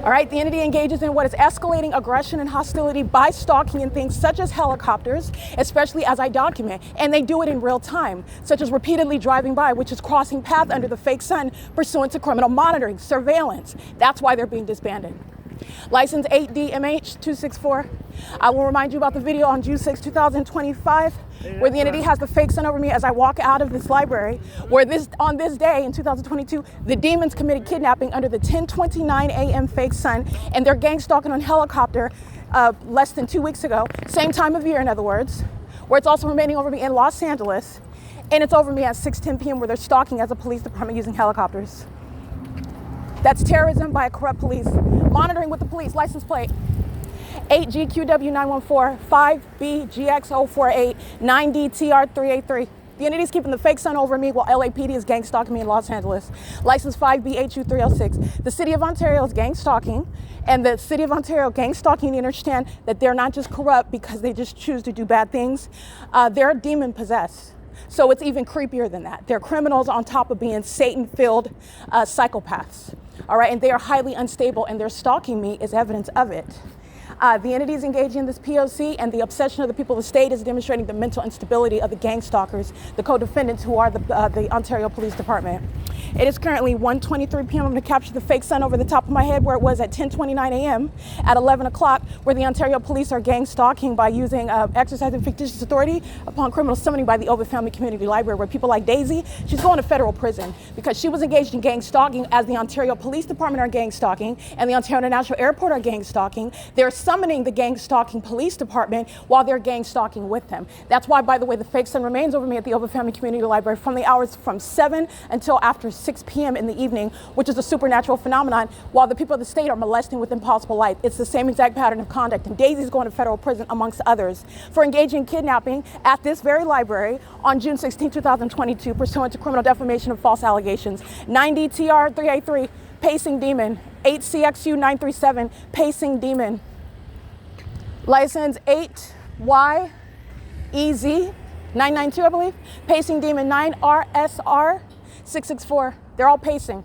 All right, the entity engages in what is escalating aggression and hostility by stalking in things such as helicopters, especially as I document, and they do it in real time, such as repeatedly driving by, which is crossing path under the fake sun pursuant to criminal monitoring, surveillance. That's why they're being disbanded. License 8DMH264. I will remind you about the video on June 6, 2025, where the entity has the fake sun over me as I walk out of this library, where on this day in 2022, the demons committed kidnapping under the 10:29 a.m. fake sun, and they're gang stalking on helicopter less than 2 weeks ago, same time of year in other words, where it's also remaining over me in Los Angeles, and it's over me at 6:10 p.m. where they're stalking as a police department using helicopters. That's terrorism by a corrupt police. Monitoring with the police, license plate 8GQW914, 5BGX048, 9DTR383. The entity is keeping the fake sun over me while LAPD is gang stalking me in Los Angeles. License 5BHU306. The City of Ontario is gang stalking, and the City of Ontario gang stalking, you understand that they're not just corrupt because they just choose to do bad things. They're demon possessed. So it's even creepier than that. They're criminals on top of being Satan-filled psychopaths. All right, and they are highly unstable, and their stalking me is evidence of it. The entities engaging in this P.O.C. and the obsession of the people of the state is demonstrating the mental instability of the gang stalkers, the co-defendants who are the Ontario Police Department. It is currently 1:23 p.m. I'm going to capture the fake sun over the top of my head where it was at 10:29 a.m. at 11 o'clock, where the Ontario police are gang stalking by using exercising fictitious authority upon criminal summoning by the OVITT Family Community Library, where people like Daisy, she's going to federal prison because she was engaged in gang stalking, as the Ontario Police Department are gang stalking and the Ontario International Airport are gang stalking. They're summoning the gang stalking police department while they're gang stalking with them. That's why, by the way, the fake sun remains over me at the OVITT Family Community Library from the hours from 7 until after 6 p.m. in the evening, which is a supernatural phenomenon, while the people of the state are molesting with impossible light. It's the same exact pattern of conduct, and Daisy's going to federal prison, amongst others, for engaging in kidnapping at this very library on June 16, 2022, pursuant to criminal defamation of false allegations. 90 TR 383, Pacing Demon. 8 CXU 937, Pacing Demon. License 8YEZ 992, I believe. Pacing Demon 9RSR 664. They're all pacing.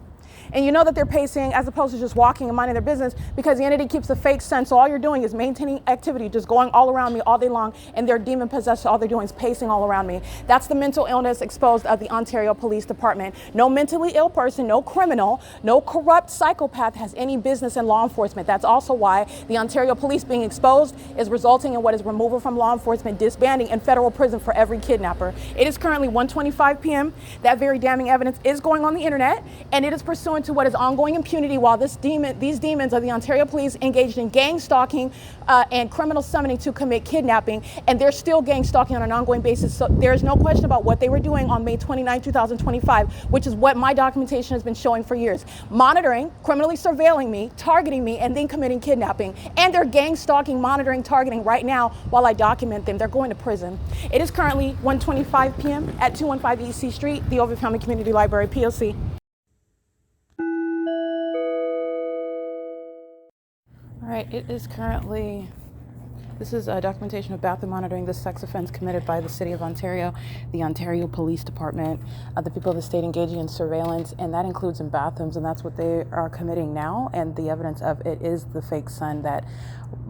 And you know that they're pacing as opposed to just walking and minding their business, because the entity keeps the fake sun. So all you're doing is maintaining activity, just going all around me all day long, and they're demon possessed. So all they're doing is pacing all around me. That's the mental illness exposed of the Ontario Police Department. No mentally ill person, no criminal, no corrupt psychopath has any business in law enforcement. That's also why the Ontario Police being exposed is resulting in what is removal from law enforcement, disbanding, and federal prison for every kidnapper. It is currently 1:25 p.m. That very damning evidence is going on the internet, and it is pursuant to what is ongoing impunity while these demons of the Ontario Police engaged in gang stalking and criminal summoning to commit kidnapping, and they're still gang stalking on an ongoing basis. So there is no question about what they were doing on May 29, 2025, which is what my documentation has been showing for years. Monitoring, criminally surveilling me, targeting me, and then committing kidnapping. And they're gang stalking, monitoring, targeting right now while I document them. They're going to prison. It is currently 1:25 p.m. at 215 E.C. Street, the OVITT Family Community Library, P.O.C. All right, it is currently, this is a documentation of bathroom monitoring the sex offense committed by the City of Ontario, the Ontario Police Department, the people of the state engaging in surveillance, and that includes in bathrooms, and that's what they are committing now. And the evidence of it is the fake sun that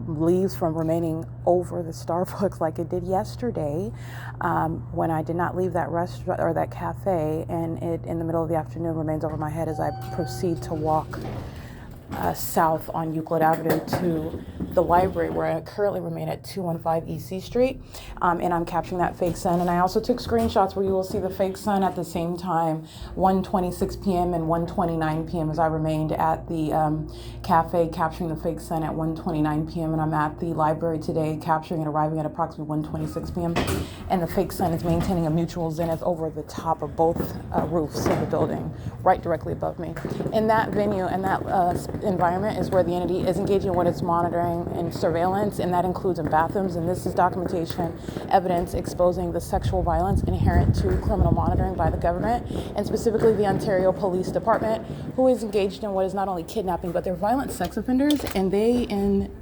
leaves from remaining over the Starbucks like it did yesterday when I did not leave that restaurant or that cafe, and it in the middle of the afternoon remains over my head as I proceed to walk south on Euclid Avenue to the library, where I currently remain at 215 EC Street, and I'm capturing that fake sun. And I also took screenshots where you will see the fake sun at the same time, 1:26 p.m. and 1:29 p.m. as I remained at the cafe capturing the fake sun at 1:29 p.m. and I'm at the library today capturing and arriving at approximately 1:26 p.m. and the fake sun is maintaining a mutual zenith over the top of both roofs of the building, right directly above me. In that venue and that environment is where the entity is engaging in what it's monitoring and surveillance, and that includes in bathrooms. And this is documentation evidence exposing the sexual violence inherent to criminal monitoring by the government, and specifically the Ontario Police Department, who is engaged in what is not only kidnapping, but they're violent sex offenders, and they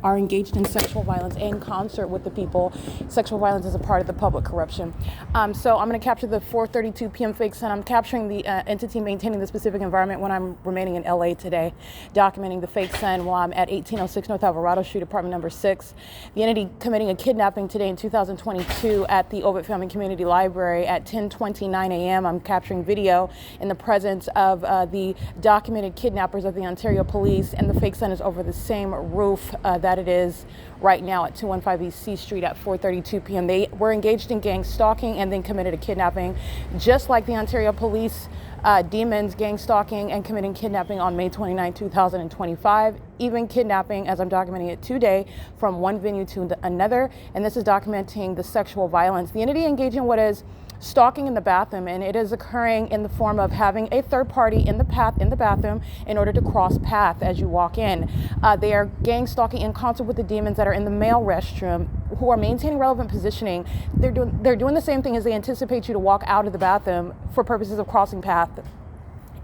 are engaged in sexual violence in concert with the people. Sexual violence is a part of the public corruption. So I'm going to capture the 4:32 p.m. fake sun. I'm capturing the entity maintaining the specific environment when I'm remaining in LA today, documenting the fake sun while I'm at 1806 North Alvarado Street, apartment number 6. The entity committing a kidnapping today in 2022 at the OVITT Family Community Library at 10:29 a.m. I'm capturing video in the presence of the documented kidnappers of the Ontario Police, and the fake sun is over the same roof that it is right now at 215 EC Street at 4:32 p.m. They were engaged in gang stalking and then committed a kidnapping, just like the Ontario Police demons gang stalking and committing kidnapping on May 29, 2025, even kidnapping, as I'm documenting it today, from one venue to another. And this is documenting the sexual violence. The entity engaging in what is stalking in the bathroom, and it is occurring in the form of having a third party in the bathroom in order to cross path as you walk in. They are gang stalking in concert with the demons that are in the male restroom, who are maintaining relevant positioning. They're doing the same thing as they anticipate you to walk out of the bathroom for purposes of crossing path.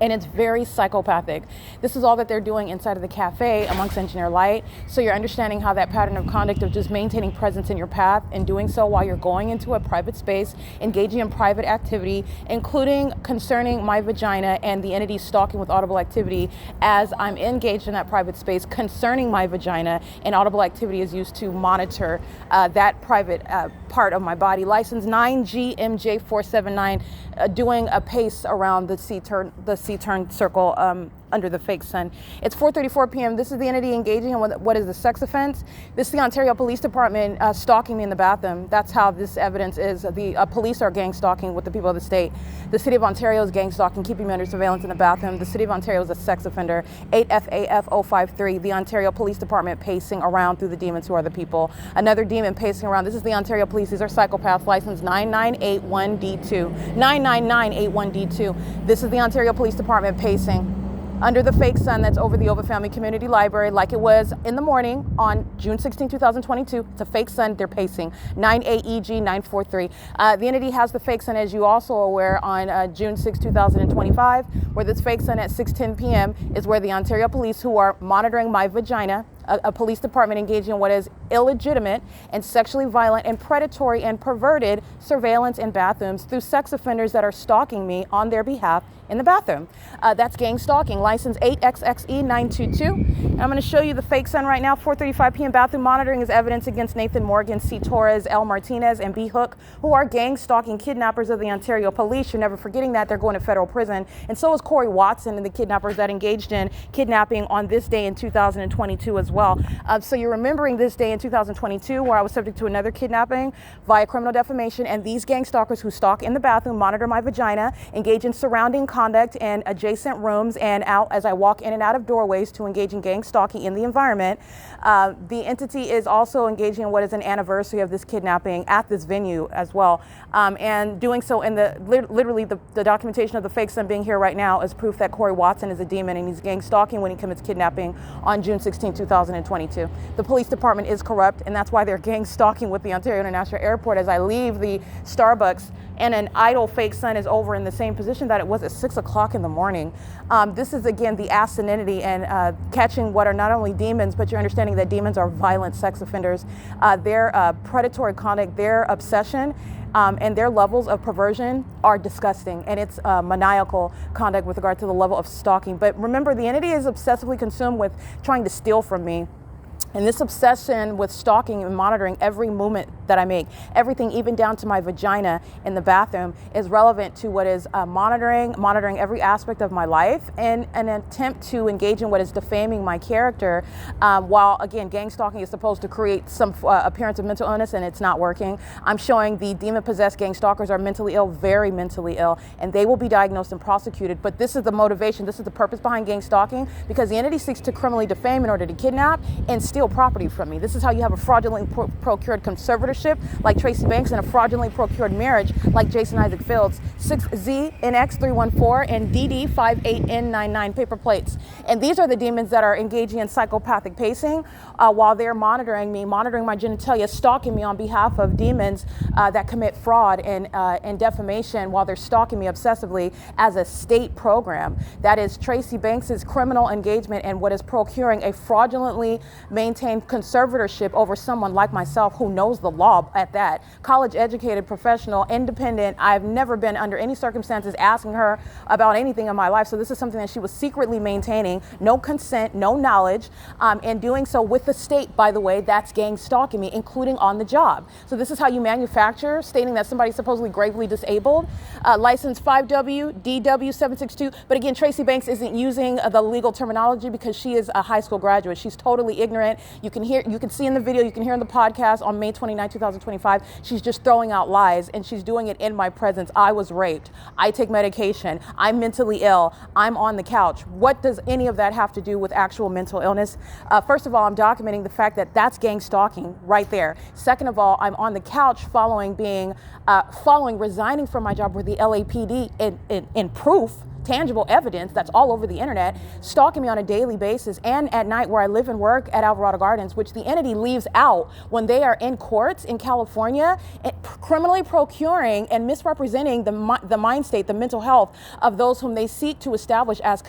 And it's very psychopathic. This is all that they're doing inside of the cafe amongst engineer light. So you're understanding how that pattern of conduct of just maintaining presence in your path and doing so while you're going into a private space, engaging in private activity, including concerning my vagina, and the entity stalking with audible activity as I'm engaged in that private space concerning my vagina, and audible activity is used to monitor that private part of my body. License 9GMJ479, doing a pace around the C turned circle under the fake sun. It's 4:34 p.m. This is the entity engaging in what is the sex offense. This is the Ontario Police Department stalking me in the bathroom. That's how this evidence is. The police are gang stalking with the people of the state. The City of Ontario is gang stalking, keeping me under surveillance in the bathroom. The City of Ontario is a sex offender. 8FAF053, the Ontario Police Department pacing around through the demons who are the people. Another demon pacing around. This is the Ontario Police. These are psychopaths, license 9981D2. 99981D2. This is the Ontario Police Department pacing under the fake sun that's over the OVITT Family Community Library, like it was in the morning on June 16, 2022. It's a fake sun. They're pacing 9AEG943. The entity has the fake sun, as you also are aware, on June 6, 2025, where this fake sun at 6:10 p.m. is where the Ontario Police, who are monitoring my vagina, a police department engaging in what is illegitimate and sexually violent and predatory and perverted surveillance in bathrooms through sex offenders that are stalking me on their behalf in the bathroom. That's gang stalking, license 8XXE922. And I'm going to show you the fake sun right now. 4:35 p.m. bathroom monitoring is evidence against Nathan Morgan, C. Torres, L. Martinez, and B. Hook, who are gang stalking kidnappers of the Ontario Police. You're never forgetting that. They're going to federal prison. And so is Corey Watson and the kidnappers that engaged in kidnapping on this day in 2022 as well. So you're remembering this day in 2022 where I was subject to another kidnapping via criminal defamation, and these gang stalkers who stalk in the bathroom, monitor my vagina, engage in surrounding conduct in adjacent rooms and out as I walk in and out of doorways to engage in gang stalking in the environment. The entity is also engaging in what is an anniversary of this kidnapping at this venue as well, and doing so in literally the documentation of the fake sun being here right now is proof that Corey Watson is a demon and he's gang stalking when he commits kidnapping on June 16, 2022. The police department is corrupt, and that's why they're gang stalking with the Ontario International Airport as I leave the Starbucks and an idle fake sun is over in the same position that it was at 6 o'clock in the morning. This is, again, the ASTIN entity and catching what are not only demons, but you're understanding that demons are violent sex offenders. Their predatory conduct, their obsession, and their levels of perversion are disgusting, and it's maniacal conduct with regard to the level of stalking. But remember, the entity is obsessively consumed with trying to steal from me. And this obsession with stalking and monitoring every movement that I make, everything even down to my vagina in the bathroom, is relevant to what is monitoring every aspect of my life in an attempt to engage in what is defaming my character, while, again, gang stalking is supposed to create some appearance of mental illness, and it's not working. I'm showing the demon-possessed gang stalkers are mentally ill, very mentally ill, and they will be diagnosed and prosecuted. But this is the motivation, this is the purpose behind gang stalking, because the entity seeks to criminally defame in order to kidnap and steal property from me. This is how you have a fraudulently procured conservatorship like Tracy Banks and a fraudulently procured marriage like Jason Isaac Fields. 6ZNX314 and DD58N99 paper plates. And these are the demons that are engaging in psychopathic pacing while they're monitoring me, monitoring my genitalia, stalking me on behalf of demons that commit fraud and defamation while they're stalking me obsessively as a state program. That is Tracy Banks's criminal engagement and what is procuring a fraudulently maintain conservatorship over someone like myself who knows the law at that. College educated, professional, independent. I've never been under any circumstances asking her about anything in my life. So this is something that she was secretly maintaining, no consent, no knowledge, and doing so with the state, by the way. That's gang stalking me, including on the job. So this is how you manufacture, stating that somebody's supposedly gravely disabled. License 5WDW762. But again, Tracy Banks isn't using the legal terminology because she is a high school graduate. She's totally ignorant. You can see in the video, you can hear in the podcast on May 29, 2025, she's just throwing out lies, and she's doing it in my presence. I was raped. I take medication. I'm mentally ill. I'm on the couch. What does any of that have to do with actual mental illness? First of all, I'm documenting the fact that that's gang stalking right there. Second of all, I'm on the couch following resigning from my job with the LAPD in proof, tangible evidence that's all over the internet, stalking me on a daily basis, and at night where I live and work at Alvarado Gardens, which the entity leaves out when they are in courts in California, criminally procuring and misrepresenting the mind state, the mental health of those whom they seek to establish as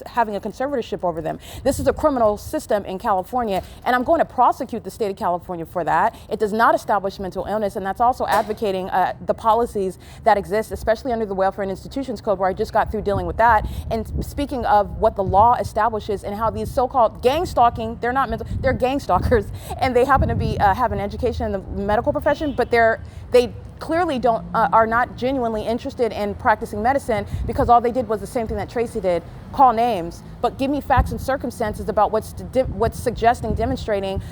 having a conservatorship over them. This is a criminal system in California, and I'm going to prosecute the state of California for that. It does not establish mental illness, and that's also advocating the policies that exist, especially under the Welfare and Institutions Code, where I just got through dealing with that. And speaking of what the law establishes and how these so-called gang stalking, they're not mental, they're gang stalkers, and they happen to be have an education in the medical profession, but they clearly are not genuinely interested in practicing medicine, because all they did was the same thing that Tracy did, call names, but give me facts and circumstances about what's suggesting, demonstrating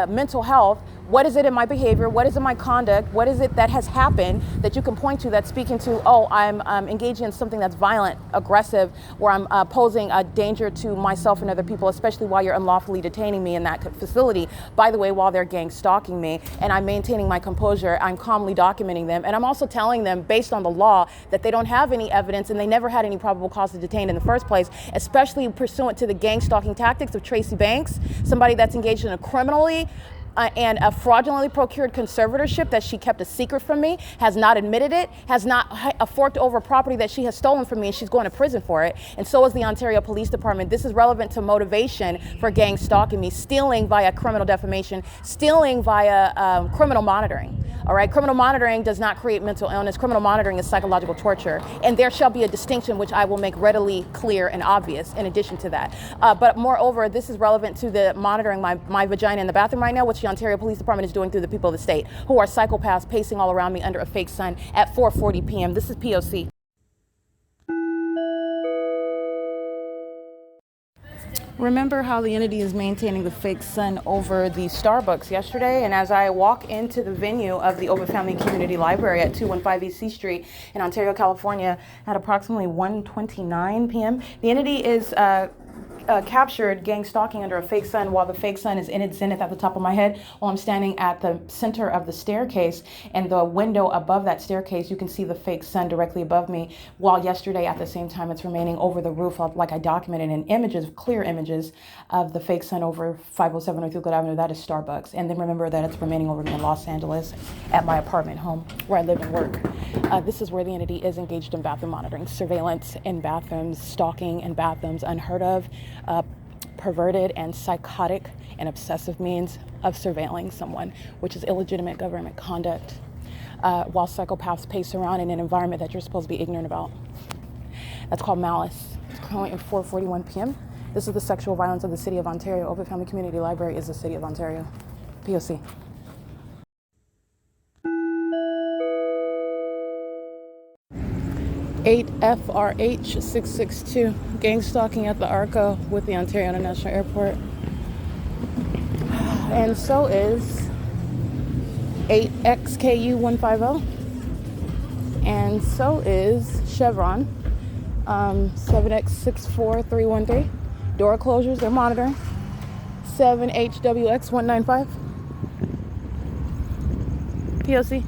mental health. What is it in my behavior? What is it in my conduct? What is it that has happened that you can point to that's speaking to, oh, I'm engaging in something that's violent, aggressive, where I'm posing a danger to myself and other people, especially while you're unlawfully detaining me in that facility, by the way, while they're gang stalking me, and I'm maintaining my composure, I'm calmly documenting them, and I'm also telling them, based on the law, that they don't have any evidence and they never had any probable cause to detain in the first place, especially pursuant to the gang stalking tactics of Tracy Banks, somebody that's engaged in a criminally and a fraudulently procured conservatorship that she kept a secret from me, has not admitted it, has not forked over property that she has stolen from me, and she's going to prison for it. And so is the Ontario Police Department. This is relevant to motivation for gang stalking me, stealing via criminal defamation, stealing via criminal monitoring. All right, criminal monitoring does not create mental illness. Criminal monitoring is psychological torture, and there shall be a distinction which I will make readily clear and obvious in addition to that. But moreover, this is relevant to the monitoring my vagina in the bathroom right now, which the Ontario Police Department is doing through the people of the state, who are psychopaths pacing all around me under a fake sun at 4:40 p.m. This is P.O.C. Remember how the entity is maintaining the fake sun over the Starbucks yesterday? And as I walk into the venue of the OVITT Family Community Library at 215 E.C. Street in Ontario, California, at approximately 1:29 p.m., the entity is captured gang stalking under a fake sun while the fake sun is in its zenith at the top of my head, while I'm standing at the center of the staircase, and the window above that staircase, you can see the fake sun directly above me, while yesterday at the same time it's remaining over the roof, like I documented in images, clear images of the fake sun over 507 North Euclid Avenue. That is Starbucks. And then remember that it's remaining over me in Los Angeles at my apartment home where I live and work. This is where the entity is engaged in bathroom monitoring, surveillance in bathrooms, stalking in bathrooms, unheard of, perverted and psychotic and obsessive means of surveilling someone, which is illegitimate government conduct, while psychopaths pace around in an environment that you're supposed to be ignorant about. That's called malice. It's currently at 4:41 p.m. This is the sexual violence of the City of Ontario. OVITT Family Community Library is the City of Ontario. P.O.C. FRH 662, gang stalking at the ARCA with the Ontario International Airport. And so is 8XKU 150. And so is Chevron 7X64313. Door closures, they're monitoring. 7HWX 195. P.O.C.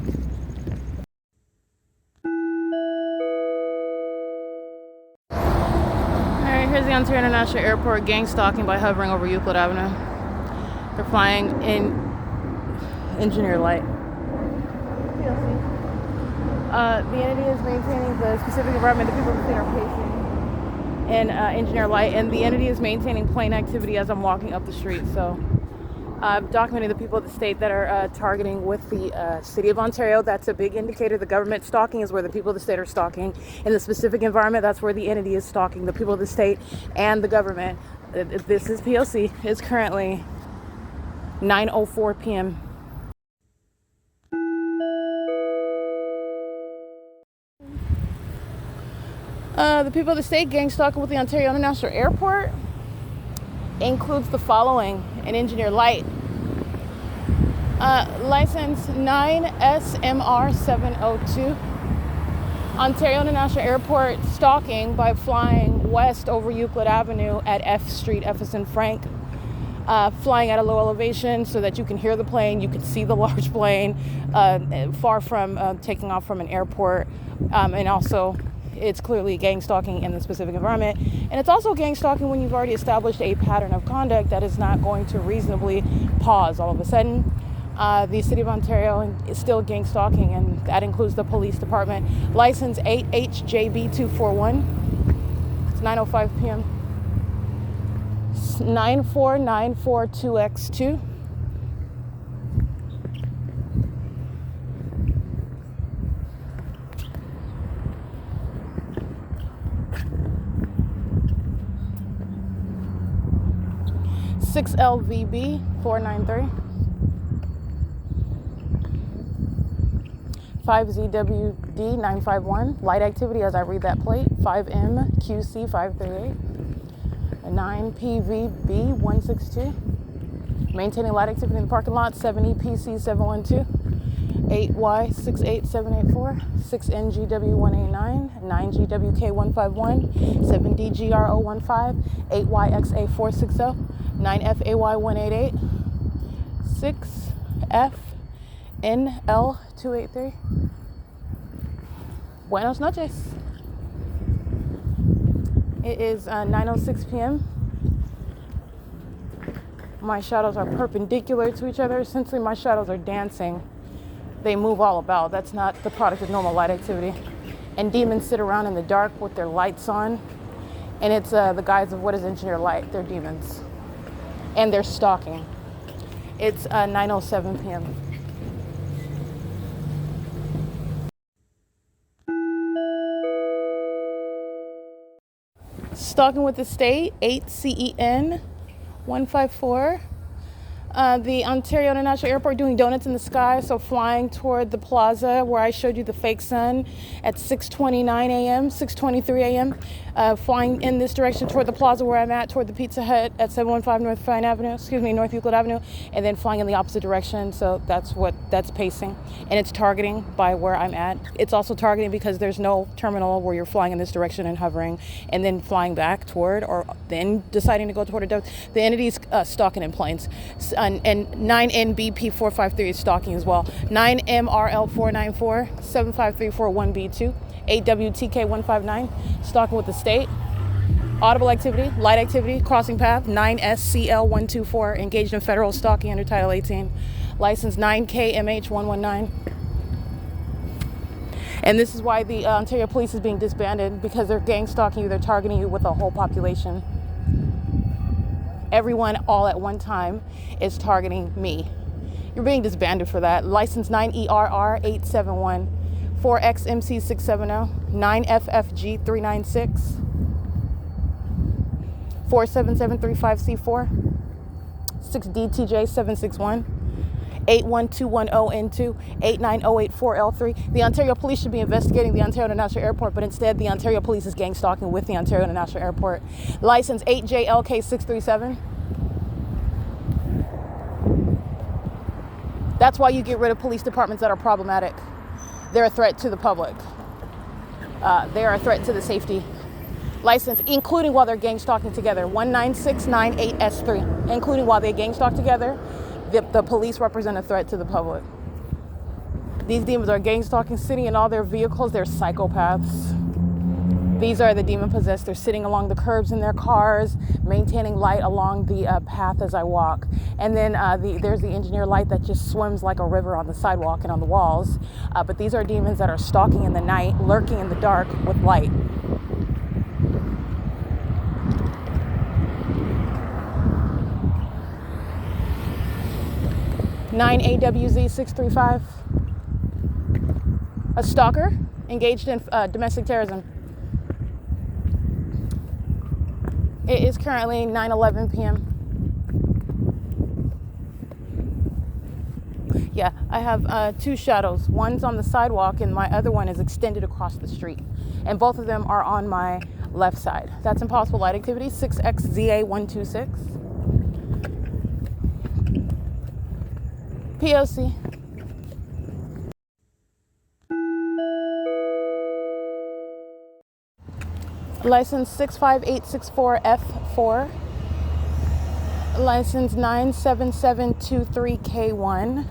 Here's the Ontario International Airport gang stalking by hovering over Euclid Avenue. They're flying in engineer light. The entity is maintaining the specific environment. The people in the state are pacing in engineer light, and the entity is maintaining plane activity as I'm walking up the street. So documenting the people of the state that are targeting with the City of Ontario. That's a big indicator. The government stalking is where the people of the state are stalking. In the specific environment, that's where the entity is stalking the people of the state and the government. This is P.O.C. It's currently 9:04 p.m. The people of the state gang stalking with the Ontario International Airport includes the following: an engineer light, license 9SMR702, Ontario International Airport stalking by flying west over Euclid Avenue at F Street, F as in Frank, flying at a low elevation so that you can hear the plane, you can see the large plane, far from taking off from an airport, and also it's clearly gang stalking in the specific environment. And it's also gang stalking when you've already established a pattern of conduct that is not going to reasonably pause all of a sudden. The City of Ontario is still gang stalking, and that includes the police department. License 8HJB241. It's 9:05 p.m. 94942X2. LVB 493. 5ZWD 951. Light activity as I read that plate. 5MQC 538. 9PVB 162. Maintaining light activity in the parking lot. 7EPC 712. 8Y68784, 6NGW 189, 9GWK 151, 7DGRO 15, 8YXA 460, 9FAY 188, 6FNL 283. Buenos noches. It is 9:06 p.m. My shadows are perpendicular to each other. Essentially, my shadows are dancing. They move all about. That's not the product of normal light activity. And demons sit around in the dark with their lights on. And it's the guise of what is engineer light. They're demons. And they're stalking. It's 9:07 p.m. Stalking with the state, 8 CEN 154. The Ontario International Airport doing donuts in the sky, so flying toward the plaza where I showed you the fake sun at 6:29 a.m., 6:23 a.m., flying in this direction toward the plaza where I'm at, toward the Pizza Hut at 715 North Euclid Avenue, and then flying in the opposite direction, so that's pacing, and it's targeting by where I'm at. It's also targeting because there's no terminal where you're flying in this direction and hovering, and then flying back toward, or then deciding to go toward the entity's stalking in planes. And 9NBP453 is stalking as well. 9MRL494, 75341B2, 8WTK159, stalking with the state. Audible activity, light activity, crossing path, 9SCL124, engaged in federal stalking under Title 18. License 9KMH119. And this is why the Ontario Police is being disbanded, because they're gang stalking you, they're targeting you with a whole population. Everyone all at one time is targeting me. You're being disbanded for that. License 9ERR871, 4XMC670, 9FFG396, 47735C4, 6DTJ761, 81210N2, 89084L3. The Ontario Police should be investigating the Ontario International Airport, but instead the Ontario Police is gang stalking with the Ontario International Airport. License 8JLK637. That's why you get rid of police departments that are problematic. They're a threat to the public. They are a threat to the safety. License, including while they're gang stalking together, 19698S3, including while they gang stalk together. The police represent a threat to the public. These demons are gang stalking, sitting in all their vehicles. They're psychopaths. These are the demon possessed. They're sitting along the curbs in their cars, maintaining light along the path as I walk. And then there's the engineer light that just swims like a river on the sidewalk and on the walls. But these are demons that are stalking in the night, lurking in the dark with light. (9AWZ635), a stalker engaged in domestic terrorism. It is currently 9:11 p.m. Yeah, I have two shadows. One's on the sidewalk and my other one is extended across the street. And both of them are on my left side. That's impossible light activity, 6XZA126. P.O.C. License 65864F4. License 97723K1.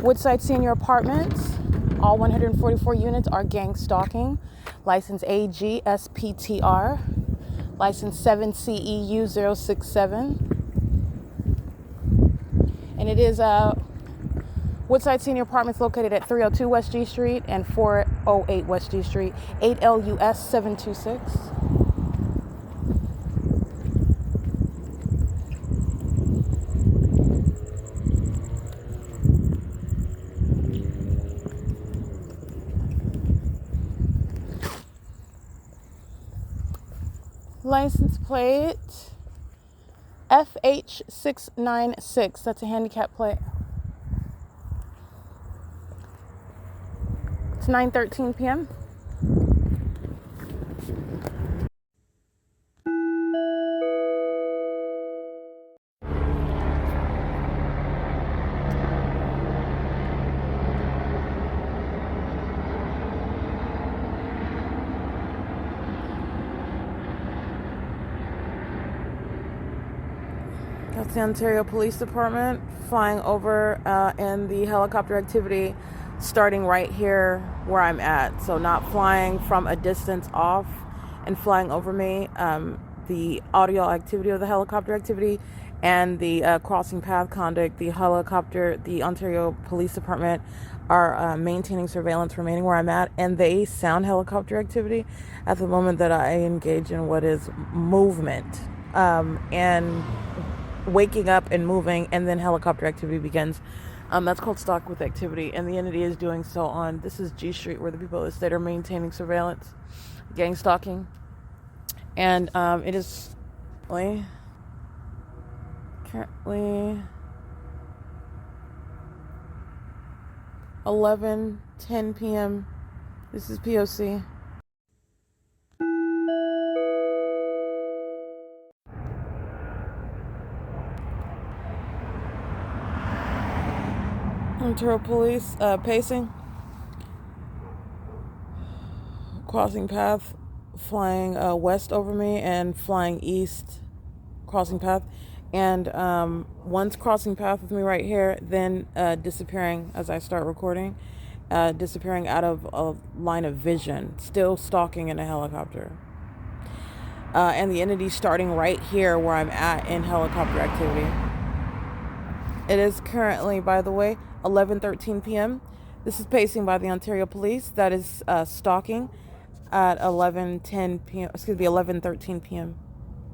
Woodside Senior Apartments. All 144 units are gang stalking. License AGSPTR. License 7CEU067. And it is Woodside Senior Apartments located at 302 West G Street and 408 West G Street, 8LUS726. License plate FH696. That's a handicap plate. 9:13 p.m. That's the Ontario Police Department flying over, and the helicopter activity starting right here where I'm at. So not flying from a distance off and flying over me. The audio activity of the helicopter activity and the crossing path conduct, the Ontario Police Department are maintaining surveillance remaining where I'm at, and they sound helicopter activity at the moment that I engage in what is movement, and waking up and moving, and then helicopter activity begins. That's called stalk with activity, and the entity is doing so on, this is G Street, where the people of the state are maintaining surveillance, gang stalking, and it is currently 11:10 p.m. This is P.O.C. Ontario Police pacing, crossing path, flying west over me and flying east, crossing path, and once crossing path with me right here, then disappearing as I start recording, disappearing out of a line of vision, still stalking in a helicopter. And the entity starting right here where I'm at in helicopter activity. It is currently, by the way, 11:13 p.m. This is pacing by the Ontario Police. That is stalking at 11:10 p.m. 11:13 p.m.